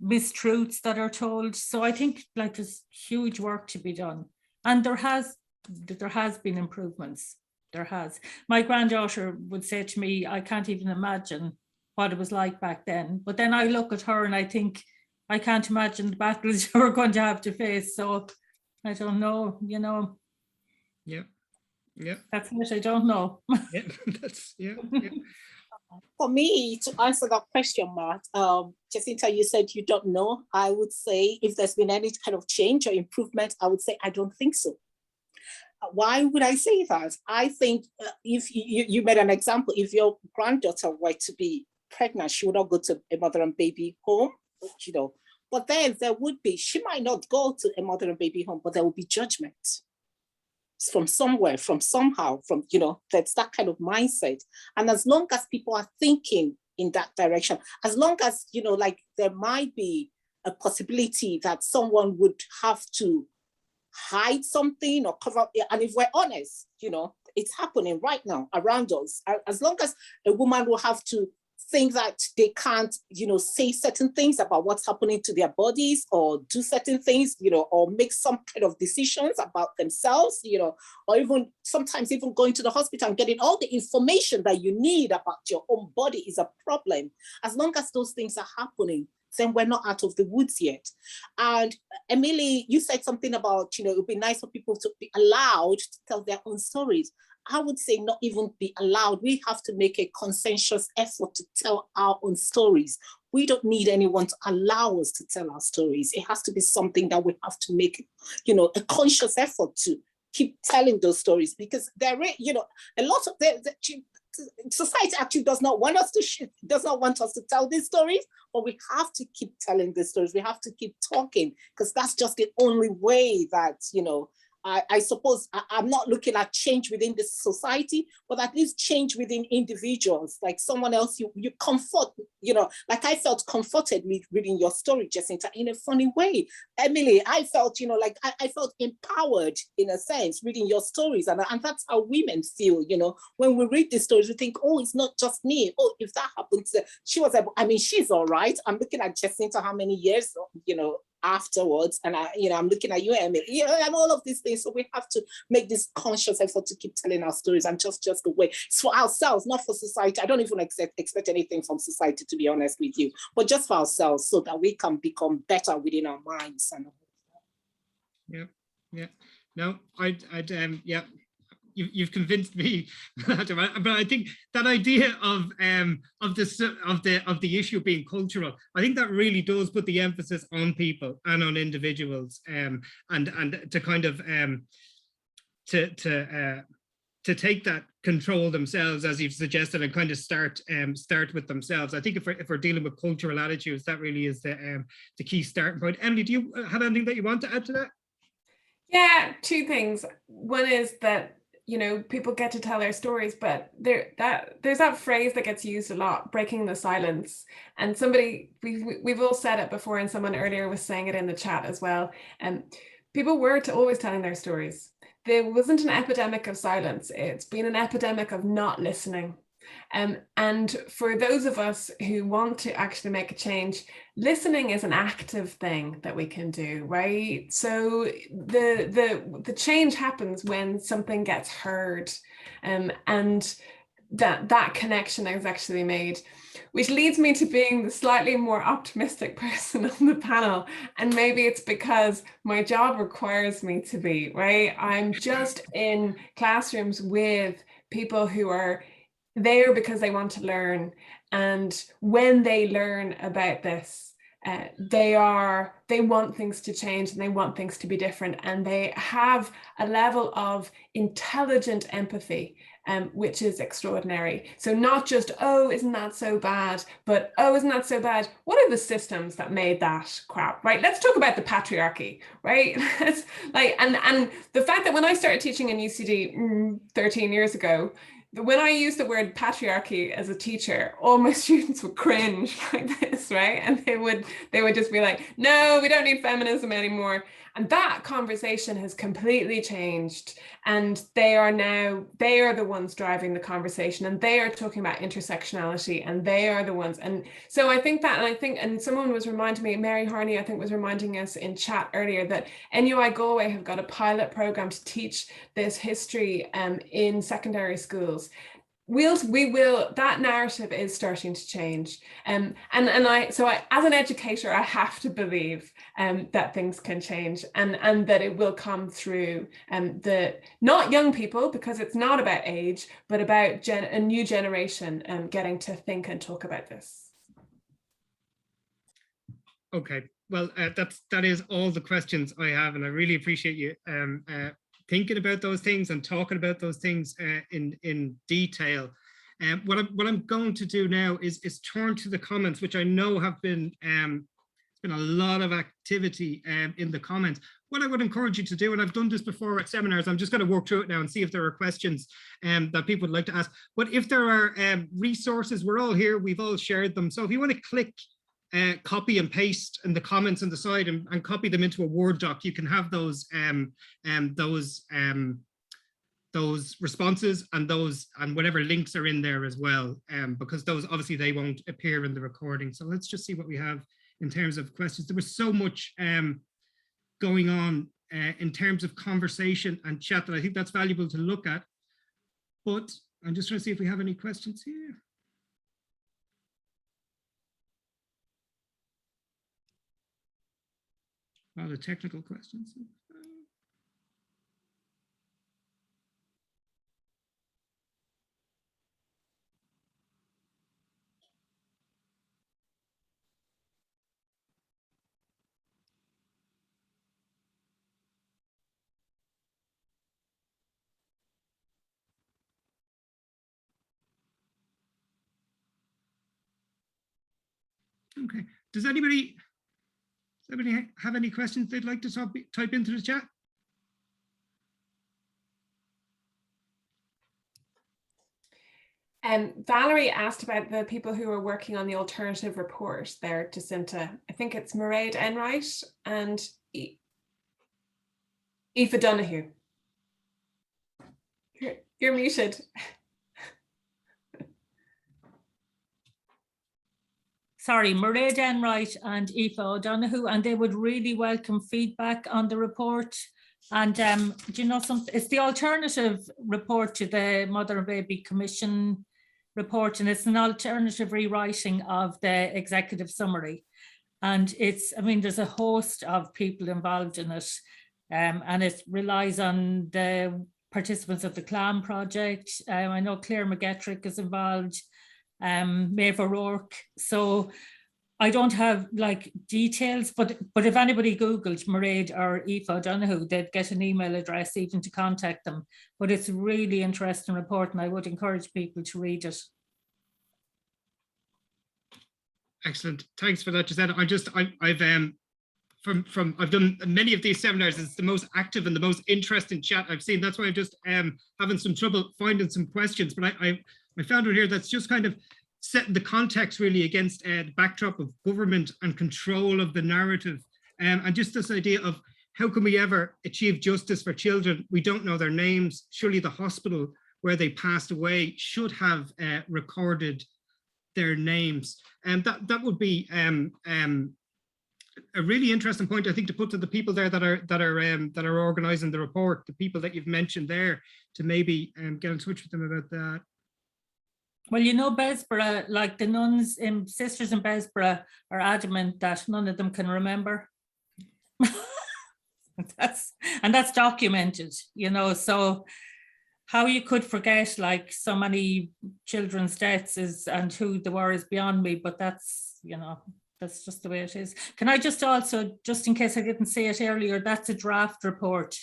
mistruths that are told. So I think like there's huge work to be done, and there has been improvements. There has. My granddaughter would say to me, I can't even imagine what it was like back then. But then I look at her and I think, I can't imagine the battles you're going to have to face. So I don't know, Yeah. Yeah. That's it. I don't know. Yeah. That's yeah. For me, to answer that question, Matt, Jacinta, you said you don't know. I would say if there's been any kind of change or improvement, I would say I don't think so. Why would I say that? I think if you made an example, if your granddaughter were to be pregnant, she would not go to a mother and baby home, But then she might not go to a mother and baby home, but there will be judgment from somewhere, from somehow, that's that kind of mindset. And as long as people are thinking in that direction, as long as, there might be a possibility that someone would have to hide something or cover up, and if we're honest, it's happening right now around us. As long as a woman will have to think that they can't, say certain things about what's happening to their bodies, or do certain things, or make some kind of decisions about themselves, or even sometimes even going to the hospital and getting all the information that you need about your own body is a problem. As long as those things are happening, then we're not out of the woods yet. And Emilie, you said something about, it would be nice for people to be allowed to tell their own stories. I would say not even be allowed. We have to make a conscientious effort to tell our own stories. We don't need anyone to allow us to tell our stories. It has to be something that we have to make, a conscious effort to keep telling those stories, because there, a lot of society actually does not want us to tell these stories, but we have to keep telling these stories. We have to keep talking, because that's just the only way that, I suppose I'm not looking at change within the society, but at least change within individuals. Like someone else, you comfort, like I felt comforted reading your story, Jacinta, in a funny way. Emilie, I felt, I felt empowered in a sense reading your stories. And that's how women feel, when we read these stories, we think, oh, it's not just me. Oh, if that happens, she was able, she's all right. I'm looking at Jacinta, how many years, afterwards, and I'm looking at you, Emilie, and all of these things. So we have to make this conscious effort to keep telling our stories, and just the way it's for ourselves, not for society. I don't even expect anything from society, to be honest with you, but just for ourselves, so that we can become better within our minds. And yeah. No, yeah. You've convinced me, but I think that idea of the issue being cultural, I think that really does put the emphasis on people and on individuals, and to kind of to take that control themselves, as you've suggested, and kind of start with themselves. I think if we're dealing with cultural attitudes, that really is the key starting point. Emilie, do you have anything that you want to add to that? Yeah, two things. One is that people get to tell their stories, but there's that phrase that gets used a lot, breaking the silence. And we've all said it before, and someone earlier was saying it in the chat as well. And people were always telling their stories. There wasn't an epidemic of silence. It's been an epidemic of not listening. And for those of us who want to actually make a change, listening is an active thing that we can do, right? So the change happens when something gets heard, and that connection is actually made, which leads me to being the slightly more optimistic person on the panel. And maybe it's because my job requires me to be, right? I'm just in classrooms with people who are there because they want to learn. And when they learn about this, they want things to change, and they want things to be different, and they have a level of intelligent empathy, which is extraordinary. So not just, oh, isn't that so bad, but, oh, isn't that so bad? What are the systems that made that crap, right? Let's talk about the patriarchy, right? It's like, and the fact that when I started teaching in UCD 13 years ago, when I used the word patriarchy as a teacher, all my students would cringe like this, right? And they would just be like, no, we don't need feminism anymore. And that conversation has completely changed. And they are the ones driving the conversation, and they are talking about intersectionality, and they are the ones. And so I think that, and someone was reminding me, Mary Harney, I think, was reminding us in chat earlier that NUI Galway have got a pilot program to teach this history in secondary schools. That narrative is starting to change. So as an educator, I have to believe that things can change, and that it will come through not young people, because it's not about age, but about a new generation getting to think and talk about this. Okay, well, that is all the questions I have, and I really appreciate you thinking about those things and talking about those things in detail. What I'm going to do now is turn to the comments, which I know have been a lot of activity in the comments. What I would encourage you to do, and I've done this before at seminars, I'm just going to work through it now and see if there are questions that people would like to ask. But if there are resources, we're all here, we've all shared them. So if you want to click copy and paste in the comments on the side and copy them into a Word doc, you can have those responses and whatever links are in there as well, because those obviously they won't appear in the recording. So let's just see what we have in terms of questions. There was so much going on in terms of conversation and chat that I think that's valuable to look at. But I'm just trying to see if we have any questions here. All the technical questions. Okay, does anybody have any questions they'd like to type into the chat? Valerie asked about the people who are working on the alternative report there, Jacinta. I think it's Mairead Enright and Aoife Donoghue. You're muted. Sorry, Mairead Enright and Aoife O'Donoghue, and they would really welcome feedback on the report. And do you know something? It's the alternative report to the Mother and Baby Commission report, and it's an alternative rewriting of the executive summary. And there's a host of people involved in it, and it relies on the participants of the CLAM project. I know Claire McGettrick is involved, Maeve O'Rourke. So I don't have details, but if anybody Googled Mairead or Aoife O'Donoghue, they'd get an email address even to contact them. But it's a really interesting report, and I would encourage people to read it. Excellent, thanks for that, Jacinta. I've done many of these seminars. It's the most active and the most interesting chat I've seen. That's why I'm just having some trouble finding some questions. But I found it here that's just kind of setting the context really against the backdrop of government and control of the narrative, and just this idea of how can we ever achieve justice for children? We don't know their names. Surely the hospital where they passed away should have recorded their names, and that would be a really interesting point, I think, to put to the people there that are organising the report, the people that you've mentioned there, to maybe get in touch with them about that. Well, you know, Besborough, like the nuns in Sisters in Besborough are adamant that none of them can remember. that's documented, you know, so how you could forget like so many children's deaths and who they were is beyond me, but that's, you know, that's just the way it is. Can I just also, just in case I didn't say it earlier, that's a draft report,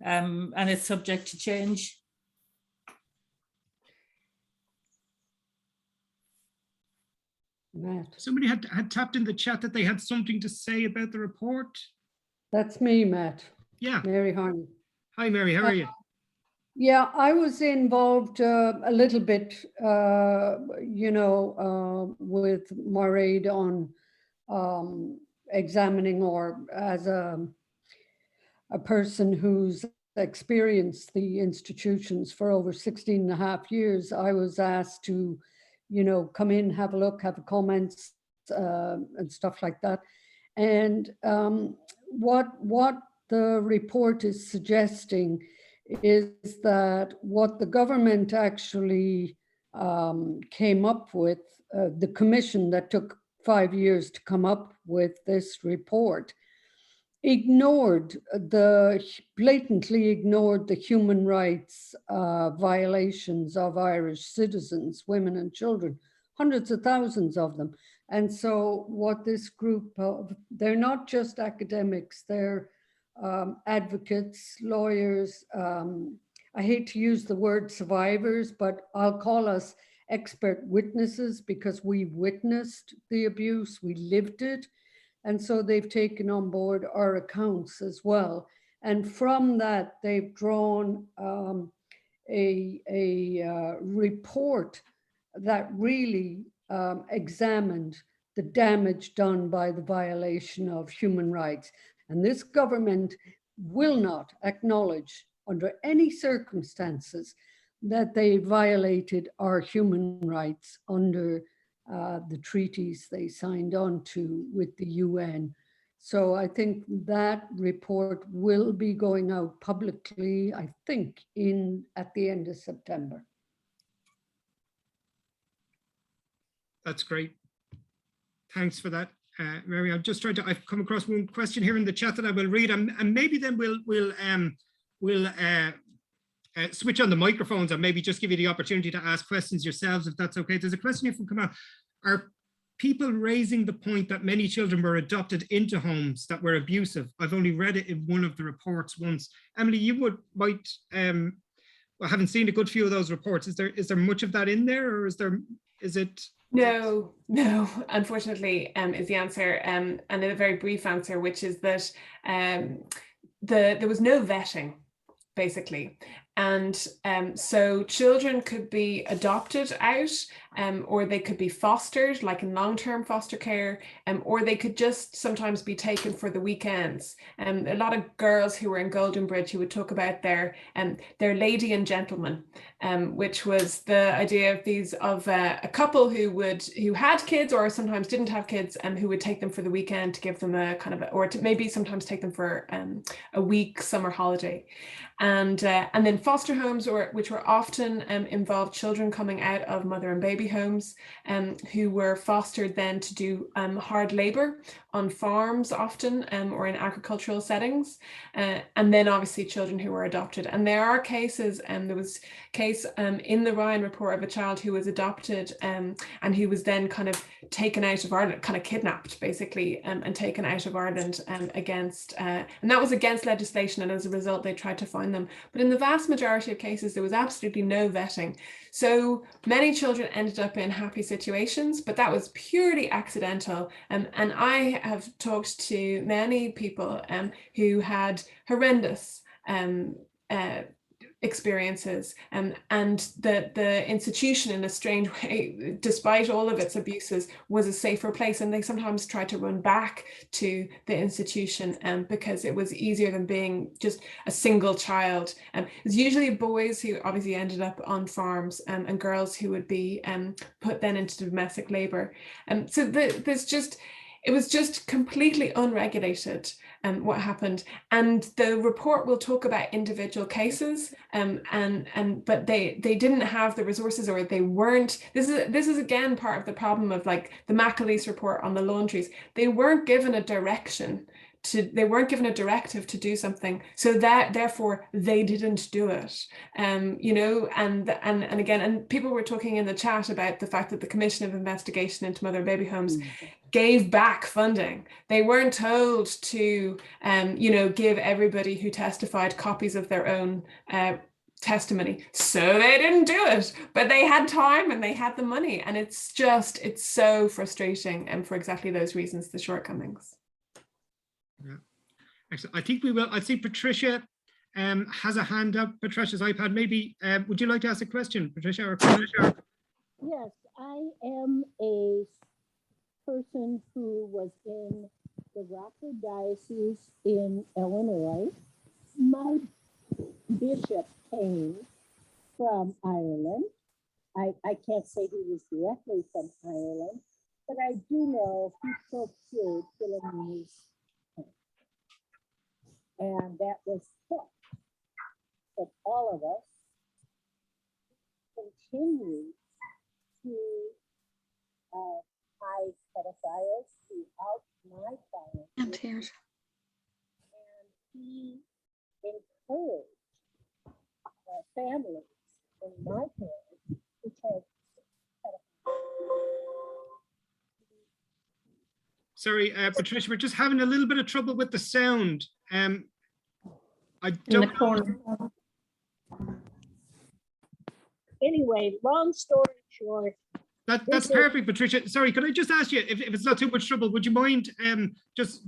and it's subject to change. Matt. Somebody had tapped in the chat that they had something to say about the report. That's me, Matt. Yeah. Mary Harney. Hi, Mary, how are you? Yeah, I was involved a little bit, you know, with Mairead on examining, or as a a person who's experienced the institutions for over 16 and a half years, I was asked to, come in, have a look, have comments and stuff like that. And what the report is suggesting is that what the government actually came up with, the commission that took 5 years to come up with this report, blatantly ignored the human rights violations of Irish citizens, women and children, hundreds of thousands of them. And so what this group of, they're not just academics, they're advocates, lawyers. I hate to use the word survivors, but I'll call us expert witnesses because we witnessed the abuse, we lived it. And so they've taken on board our accounts as well. And from that, they've drawn a report that really examined the damage done by the violation of human rights. And this government will not acknowledge under any circumstances that they violated our human rights under the treaties they signed on to with the UN. So I think that report will be going out publicly, I think, at the end of September. That's great. Thanks for that, Mary. I'm just trying to, I've come across one question here in the chat that I will read, and maybe then we'll switch on the microphones and maybe just give you the opportunity to ask questions yourselves, if that's okay. There's a question here from Kamal. Are people raising the point that many children were adopted into homes that were abusive? I've only read it in one of the reports once. Emilie, you might, I haven't seen a good few of those reports. Is there much of that in there, or is it? No, unfortunately, is the answer, and a very brief answer, which is that there was no vetting, basically. And so children could be adopted out, or they could be fostered, like in long-term foster care, or they could just sometimes be taken for the weekends. A lot of girls who were in Golden Bridge who would talk about their lady and gentleman, which was the idea of a couple who had kids or sometimes didn't have kids, and who would take them for the weekend to give them a kind of, or to maybe sometimes take them for a week summer holiday. And then foster homes, which were often involved children coming out of mother and baby homes, who were fostered then to do hard labor on farms often, or in agricultural settings, and then obviously children who were adopted. And there are cases, and there was a case in the Ryan report of a child who was adopted and who was then kind of taken out of Ireland, kind of kidnapped basically, and taken out of Ireland against, and that was against legislation, and as a result they tried to find them. But in the vast majority of cases there was absolutely no vetting. So many children ended up in happy situations, but that was purely accidental. And I have talked to many people who had horrendous experiences, and the institution, in a strange way, despite all of its abuses, was a safer place, and they sometimes tried to run back to the institution because it was easier than being just a single child. It was usually boys who obviously ended up on farms, and girls who would be put then into domestic labor. So it was just completely unregulated, what happened. And the report will talk about individual cases, but they didn't have the resources, or they weren't. This is again part of the problem of like the McAleese report on the laundries. They weren't given a direction. They weren't given a directive to do something, so that therefore they didn't do it. And again, and people were talking in the chat about the fact that the Commission of Investigation into Mother and Baby Homes gave back funding. They weren't told to, give everybody who testified copies of their own testimony, so they didn't do it. But they had time and they had the money, and it's so frustrating, and for exactly those reasons, the shortcomings. Yeah, excellent. I think we will. I see Patricia has a hand up. Patricia's iPad. Maybe would you like to ask a question, Patricia? Or Patricia? Yes, I am a person who was in the Rockford Diocese in Illinois, bishop came from Ireland. I can't say he was directly from Ireland, but I do know he procured Philomena's pen. And that was kept. But all of us continue to hide pedophiles throughout my family. And here's And he encouraged families in my family to take Sorry, Patricia, we're just having a little bit of trouble with the sound. I in the don't. corner. Anyway, long story short, That's This is- perfect, Patricia. Sorry, could I just ask you, if it's not too much trouble, would you mind just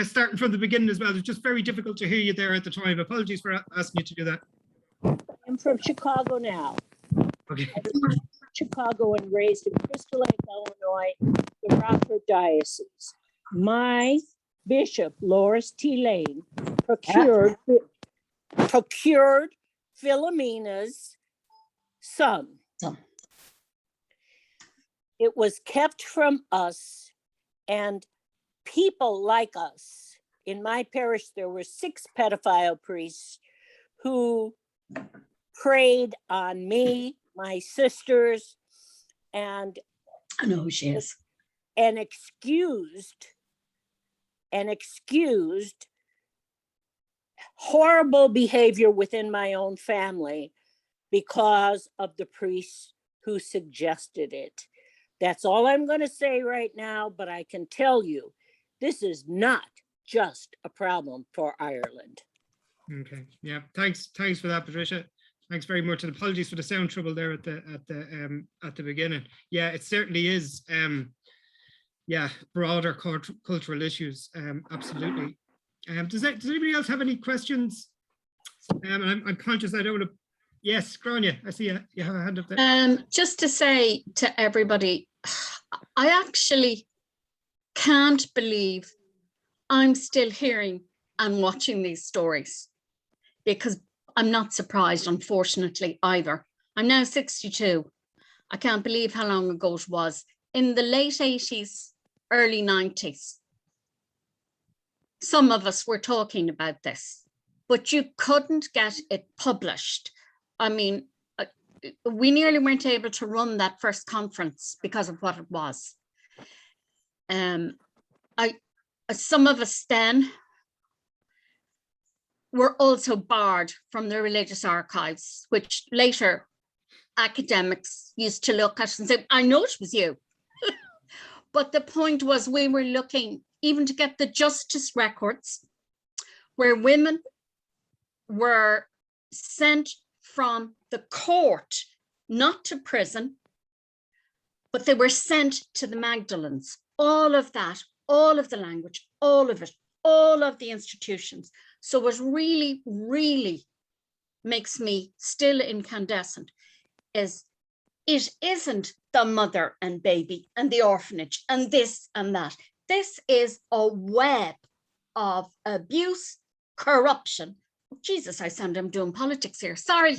starting from the beginning as well? It's just very difficult to hear you there at the time. Apologies for asking you to do that. I'm from Chicago now. Okay. Chicago and raised in Crystal Lake, Illinois, the Rockford Diocese. My bishop, Loris T. Lane, procured Philomena's son. It was kept from us, and people like us. In my parish, there were 6 pedophile priests who preyed on me, my sisters, and I know who she is. and excused horrible behavior within my own family because of the priests who suggested it. That's all I'm going to say right now, but I can tell you, this is not just a problem for Ireland. Okay. Yeah. Thanks for that, Patricia. Thanks very much. And apologies for the sound trouble there at the beginning. Yeah, it certainly is. Yeah, broader cultural issues. Absolutely. Does anybody else have any questions? I'm conscious I don't want to. Yes, Grania, I see you have a hand up there. Just to say to everybody, I actually can't believe I'm still hearing and watching these stories, because I'm not surprised, unfortunately, either. I'm now 62. I can't believe how long ago it was. In the late 80s, early 90s, some of us were talking about this, but you couldn't get it published. I mean, we nearly weren't able to run that first conference because of what it was. Some of us then were also barred from the religious archives, which later academics used to look at and say, I know it was you. But the point was, we were looking even to get the justice records where women were sent from the court, not to prison, but they were sent to the Magdalens. All of that, all of the language, all of it, all of the institutions. So what really, really makes me still incandescent is it isn't the mother and baby and the orphanage and this and that. This is a web of abuse, corruption. Jesus, I'm doing politics here. Sorry.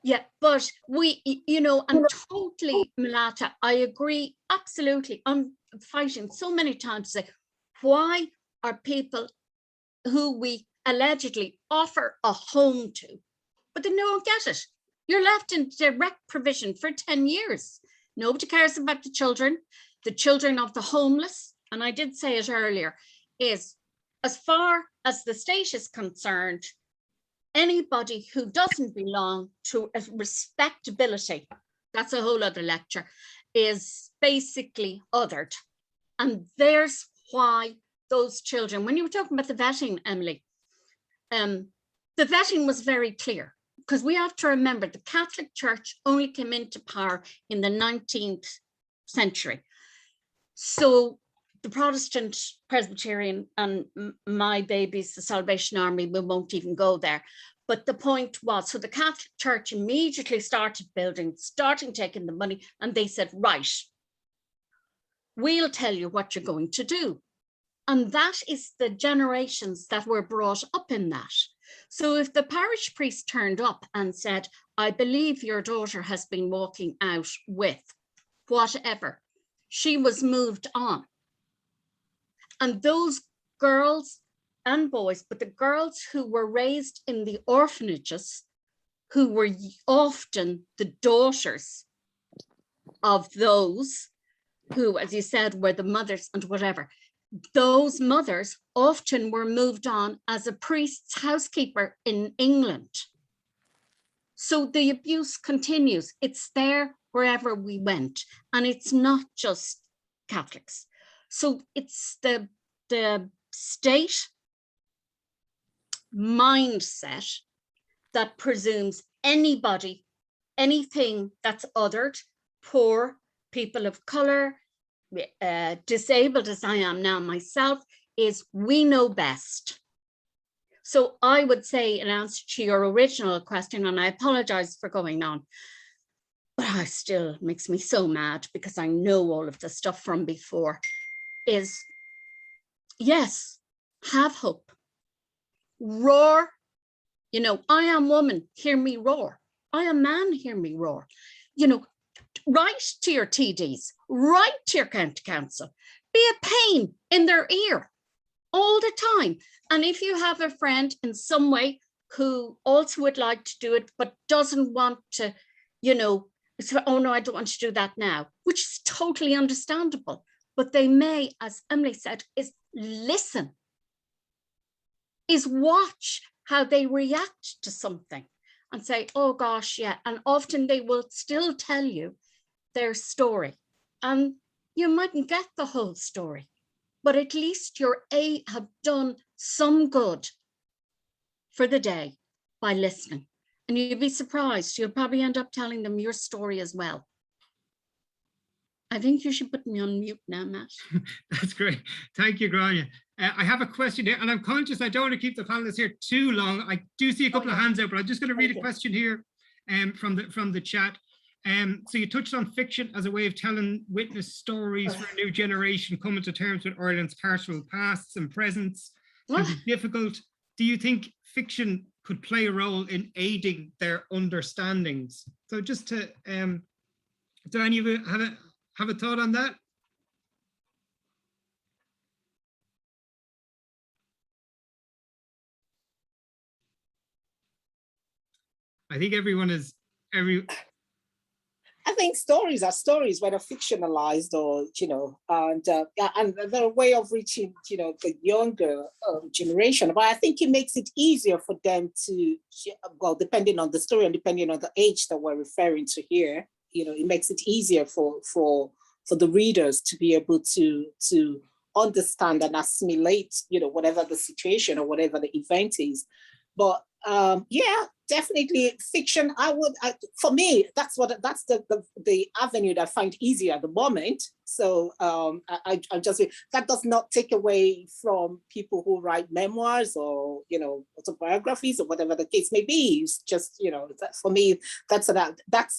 Yeah, but we, and totally, Malata, I agree, absolutely. I'm fighting so many times to say, why are people who we allegedly offer a home to, but they don't get it? You're left in direct provision for 10 years. Nobody cares about the children of the homeless. And I did say it earlier, is as far as the state is concerned, anybody who doesn't belong to a respectability, that's a whole other lecture, is basically othered. And there's why those children, when you were talking about the vetting, Emilie, the vetting was very clear, because we have to remember the Catholic Church only came into power in the 19th century. So the Protestant, Presbyterian, and my babies, the Salvation Army, we won't even go there. But the point was, so the Catholic Church immediately started taking the money, and they said, right, we'll tell you what you're going to do. And that is the generations that were brought up in that. So if the parish priest turned up and said, I believe your daughter has been walking out with whatever, she was moved on. And those girls and boys, but the girls who were raised in the orphanages, who were often the daughters of those who, as you said, were the mothers and whatever, those mothers often were moved on as a priest's housekeeper in England. So the abuse continues. It's there wherever we went. And it's not just Catholics. So it's the state mindset that presumes anybody, anything that's othered, poor, people of color, disabled as I am now myself, is we know best. So I would say, in answer to your original question, and I apologize for going on, but it still makes me so mad because I know all of the stuff from before, is yes, have hope. Roar. You know, I am woman, hear me roar. I am man, hear me roar. You know, write to your TDs, write to your county council, be a pain in their ear all the time. And if you have a friend in some way who also would like to do it, but doesn't want to, you know, say, oh no, I don't want to do that now, which is totally understandable. But they may, as Emilie said, is listen, is watch how they react to something and say, oh gosh, yeah. And often they will still tell you their story. And you mightn't get the whole story, but at least you're have done some good for the day by listening. And you'd be surprised, you'll probably end up telling them your story as well. I think you should put me on mute now, Matt. That's great. Thank you, Grania. I have a question here, and I'm conscious I don't want to keep the panelists here too long. I do see a couple of hands out, but I'm just going to read a question here from the chat. So you touched on fiction as a way of telling witness stories for a new generation coming to terms with Ireland's carceral pasts and presents. Can be difficult. Do you think fiction could play a role in aiding their understandings? So just to, do any of you have a thought on that? I think everyone is I think stories are stories, whether fictionalized or, you know, and they're a way of reaching, you know, the younger generation. But I think it makes it easier for them to, well, depending on the story and depending on the age that we're referring to here, you know, it makes it easier for the readers to be able to understand and assimilate, you know, whatever the situation or whatever the event is. But yeah, definitely fiction. For me, that's the avenue that I find easier at the moment. So I just, that does not take away from people who write memoirs or, you know, autobiographies or whatever the case may be. It's just, you know, for me, that's an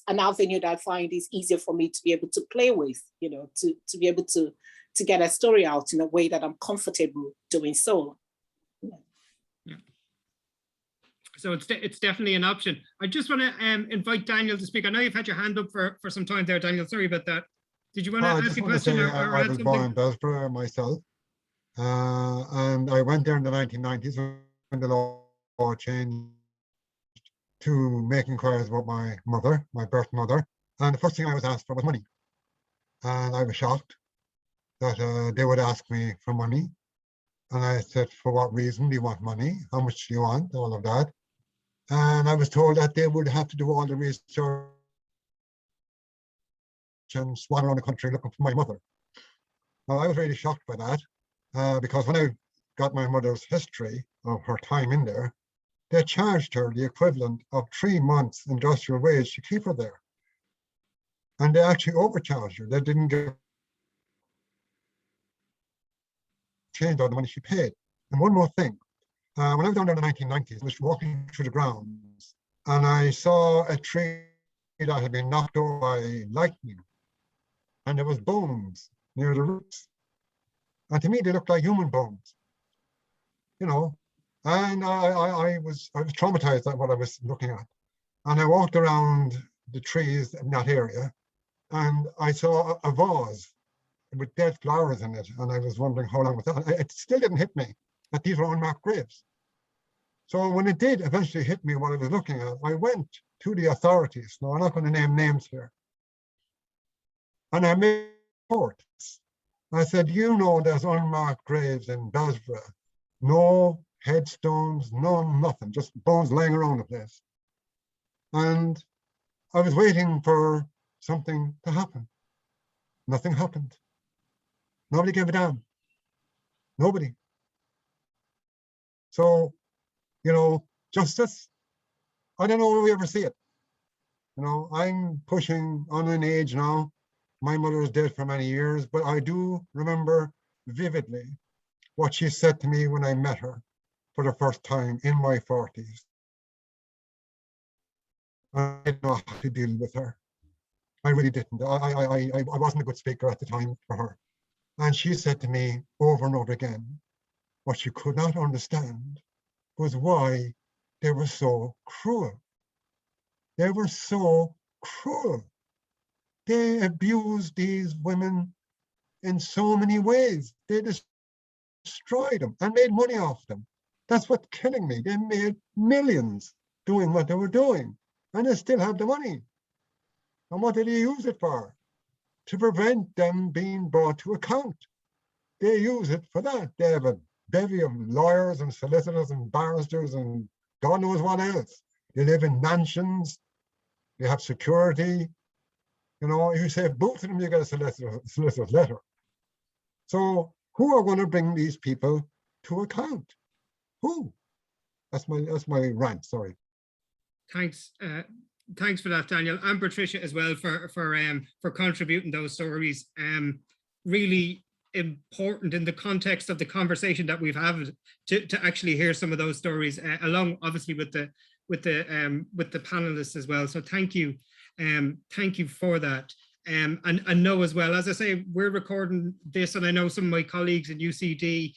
avenue that I find is easier for me to be able to play with, you know, to be able to get a story out in a way that I'm comfortable doing so. So it's definitely an option. I just want to invite Daniel to speak. I know you've had your hand up for some time there, Daniel. Sorry about that. Did you want to ask a question or I add was something? born in Belfast myself, and I went there in the 1990s when the law changed to make inquiries about my mother, my birth mother. And the first thing I was asked for was money. And I was shocked that they would ask me for money. And I said, for what reason do you want money? How much do you want? All of that. And I was told that they would have to do all the research and swan around the country looking for my mother. Now, I was really shocked by that because when I got my mother's history of her time in there, they charged her the equivalent of 3 months industrial wage to keep her there. And they actually overcharged her. They didn't give change all the money she paid. And one more thing. When I was down there in the 1990s, I was walking through the grounds and I saw a tree that had been knocked over by lightning. And there was bones near the roots. And to me, they looked like human bones, you know. And I was traumatized at what I was looking at. And I walked around the trees in that area, and I saw a vase with dead flowers in it. And I was wondering how long was that. It still didn't hit me that these were unmarked graves. So when it did eventually hit me what I was looking at, I went to the authorities. Now, I'm not going to name names here. And I made reports. I said, you know, there's unmarked graves in Basra. No headstones, no nothing, just bones laying around the place. And I was waiting for something to happen. Nothing happened. Nobody gave a damn. Nobody. So, you know, justice, I don't know where we ever see it. You know, I'm pushing on an age now. My mother is dead for many years, but I do remember vividly what she said to me when I met her for the first time in my 40s. I didn't know how to deal with her. I really didn't. I wasn't a good speaker at the time for her. And she said to me over and over again, what she could not understand was why they were so cruel. They were so cruel. They abused these women in so many ways. They destroyed them and made money off them. That's what's killing me. They made millions doing what they were doing, and they still have the money. And what did they use it for? To prevent them being brought to account. They use it for that. They have a bevy of lawyers and solicitors and barristers and God knows what else. They live in mansions. They have security. You know, if you say both of them, you get a solicitor's letter. So who are going to bring these people to account? Who? That's my rant. Sorry. Thanks. Thanks for that, Daniel, and Patricia as well for contributing those stories. Really important in the context of the conversation that we've had to actually hear some of those stories, along obviously with the panelists as well. So thank you for that. And know as well, as I say, we're recording this, and I know some of my colleagues in UCD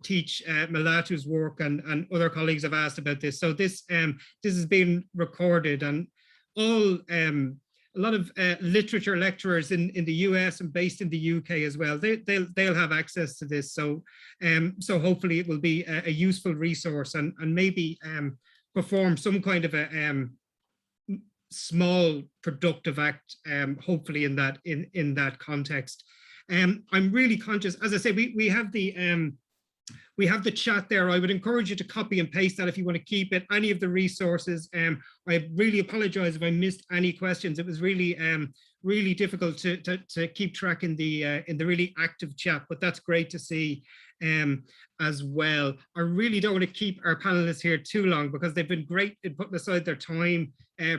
teach Malatu's work, and other colleagues have asked about this. So this has been recorded, and all a lot of literature lecturers in the US and based in the UK as well, they'll have access to this. So so hopefully it will be a useful resource, and maybe perform some kind of a small productive act, hopefully in that context. I'm really conscious, as I say, we have the chat there. I would encourage you to copy and paste that if you want to keep it. Any of the resources. I really apologize if I missed any questions. It was really really difficult to keep track in the really active chat, but that's great to see as well. I really don't want to keep our panelists here too long, because they've been great in putting aside their time,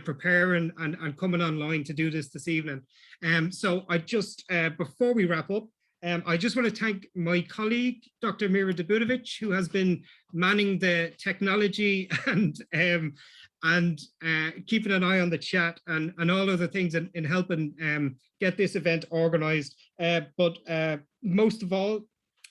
preparing and coming online to do this evening. So I just, before we wrap up, I just want to thank my colleague, Dr. Mira Dabudovic, who has been manning the technology and keeping an eye on the chat and all other things in helping get this event organized. But most of all,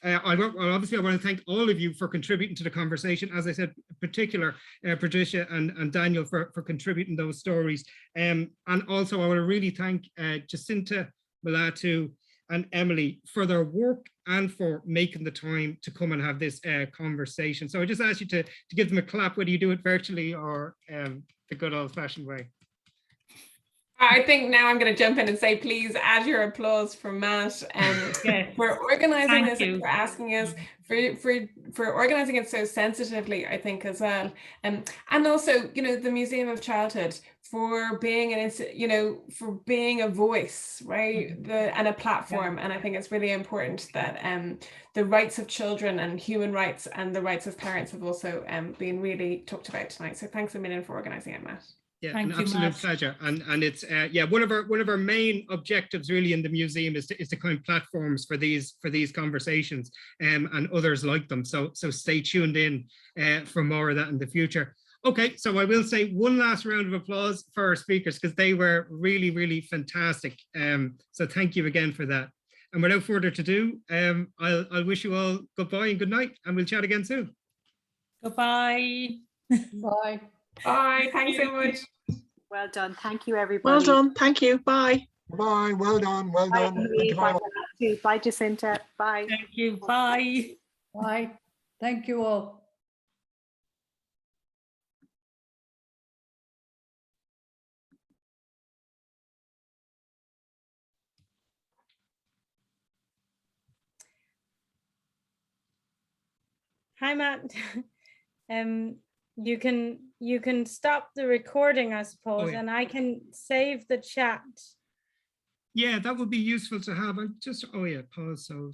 I want to thank all of you for contributing to the conversation. As I said, in particular, Patricia and Daniel for contributing those stories. And also I want to really thank Jacinta, Malatu, and Emilie for their work and for making the time to come and have this conversation. So I just ask you to give them a clap, whether you do it virtually or the good old-fashioned way. I think now I'm going to jump in and say, please add your applause for Matt Yes. for organizing this you. and for asking us, for organizing it so sensitively, I think, as well. And also, you know, the Museum of Childhood for being for being a voice, right? And a platform. And I think it's really important that the rights of children and human rights and the rights of parents have also been really talked about tonight. So thanks a million for organizing it, Matt. Yeah, Thank an you, absolute Matt. pleasure. And it's yeah, one of our main objectives really in the museum is to kind of platforms for these conversations and others like them. So stay tuned in for more of that in the future. Okay, so I will say one last round of applause for our speakers, because they were really, really fantastic. So thank you again for that. And without further ado, I'll wish you all goodbye and good night, and we'll chat again soon. Goodbye. Bye. Bye. Thanks so much. Well done. Thank you, everybody. Well done. Thank you. Bye. Bye. Well done. Well Bye, done. Thank Emilie. you Bye, very much. Malatu. Bye, Jacinta. Bye. Thank you. Bye. Bye. Thank you all. Hi, Matt. You can stop the recording, I suppose, yeah. and I can save the chat. Yeah, that would be useful to have. I just, oh yeah, pause. So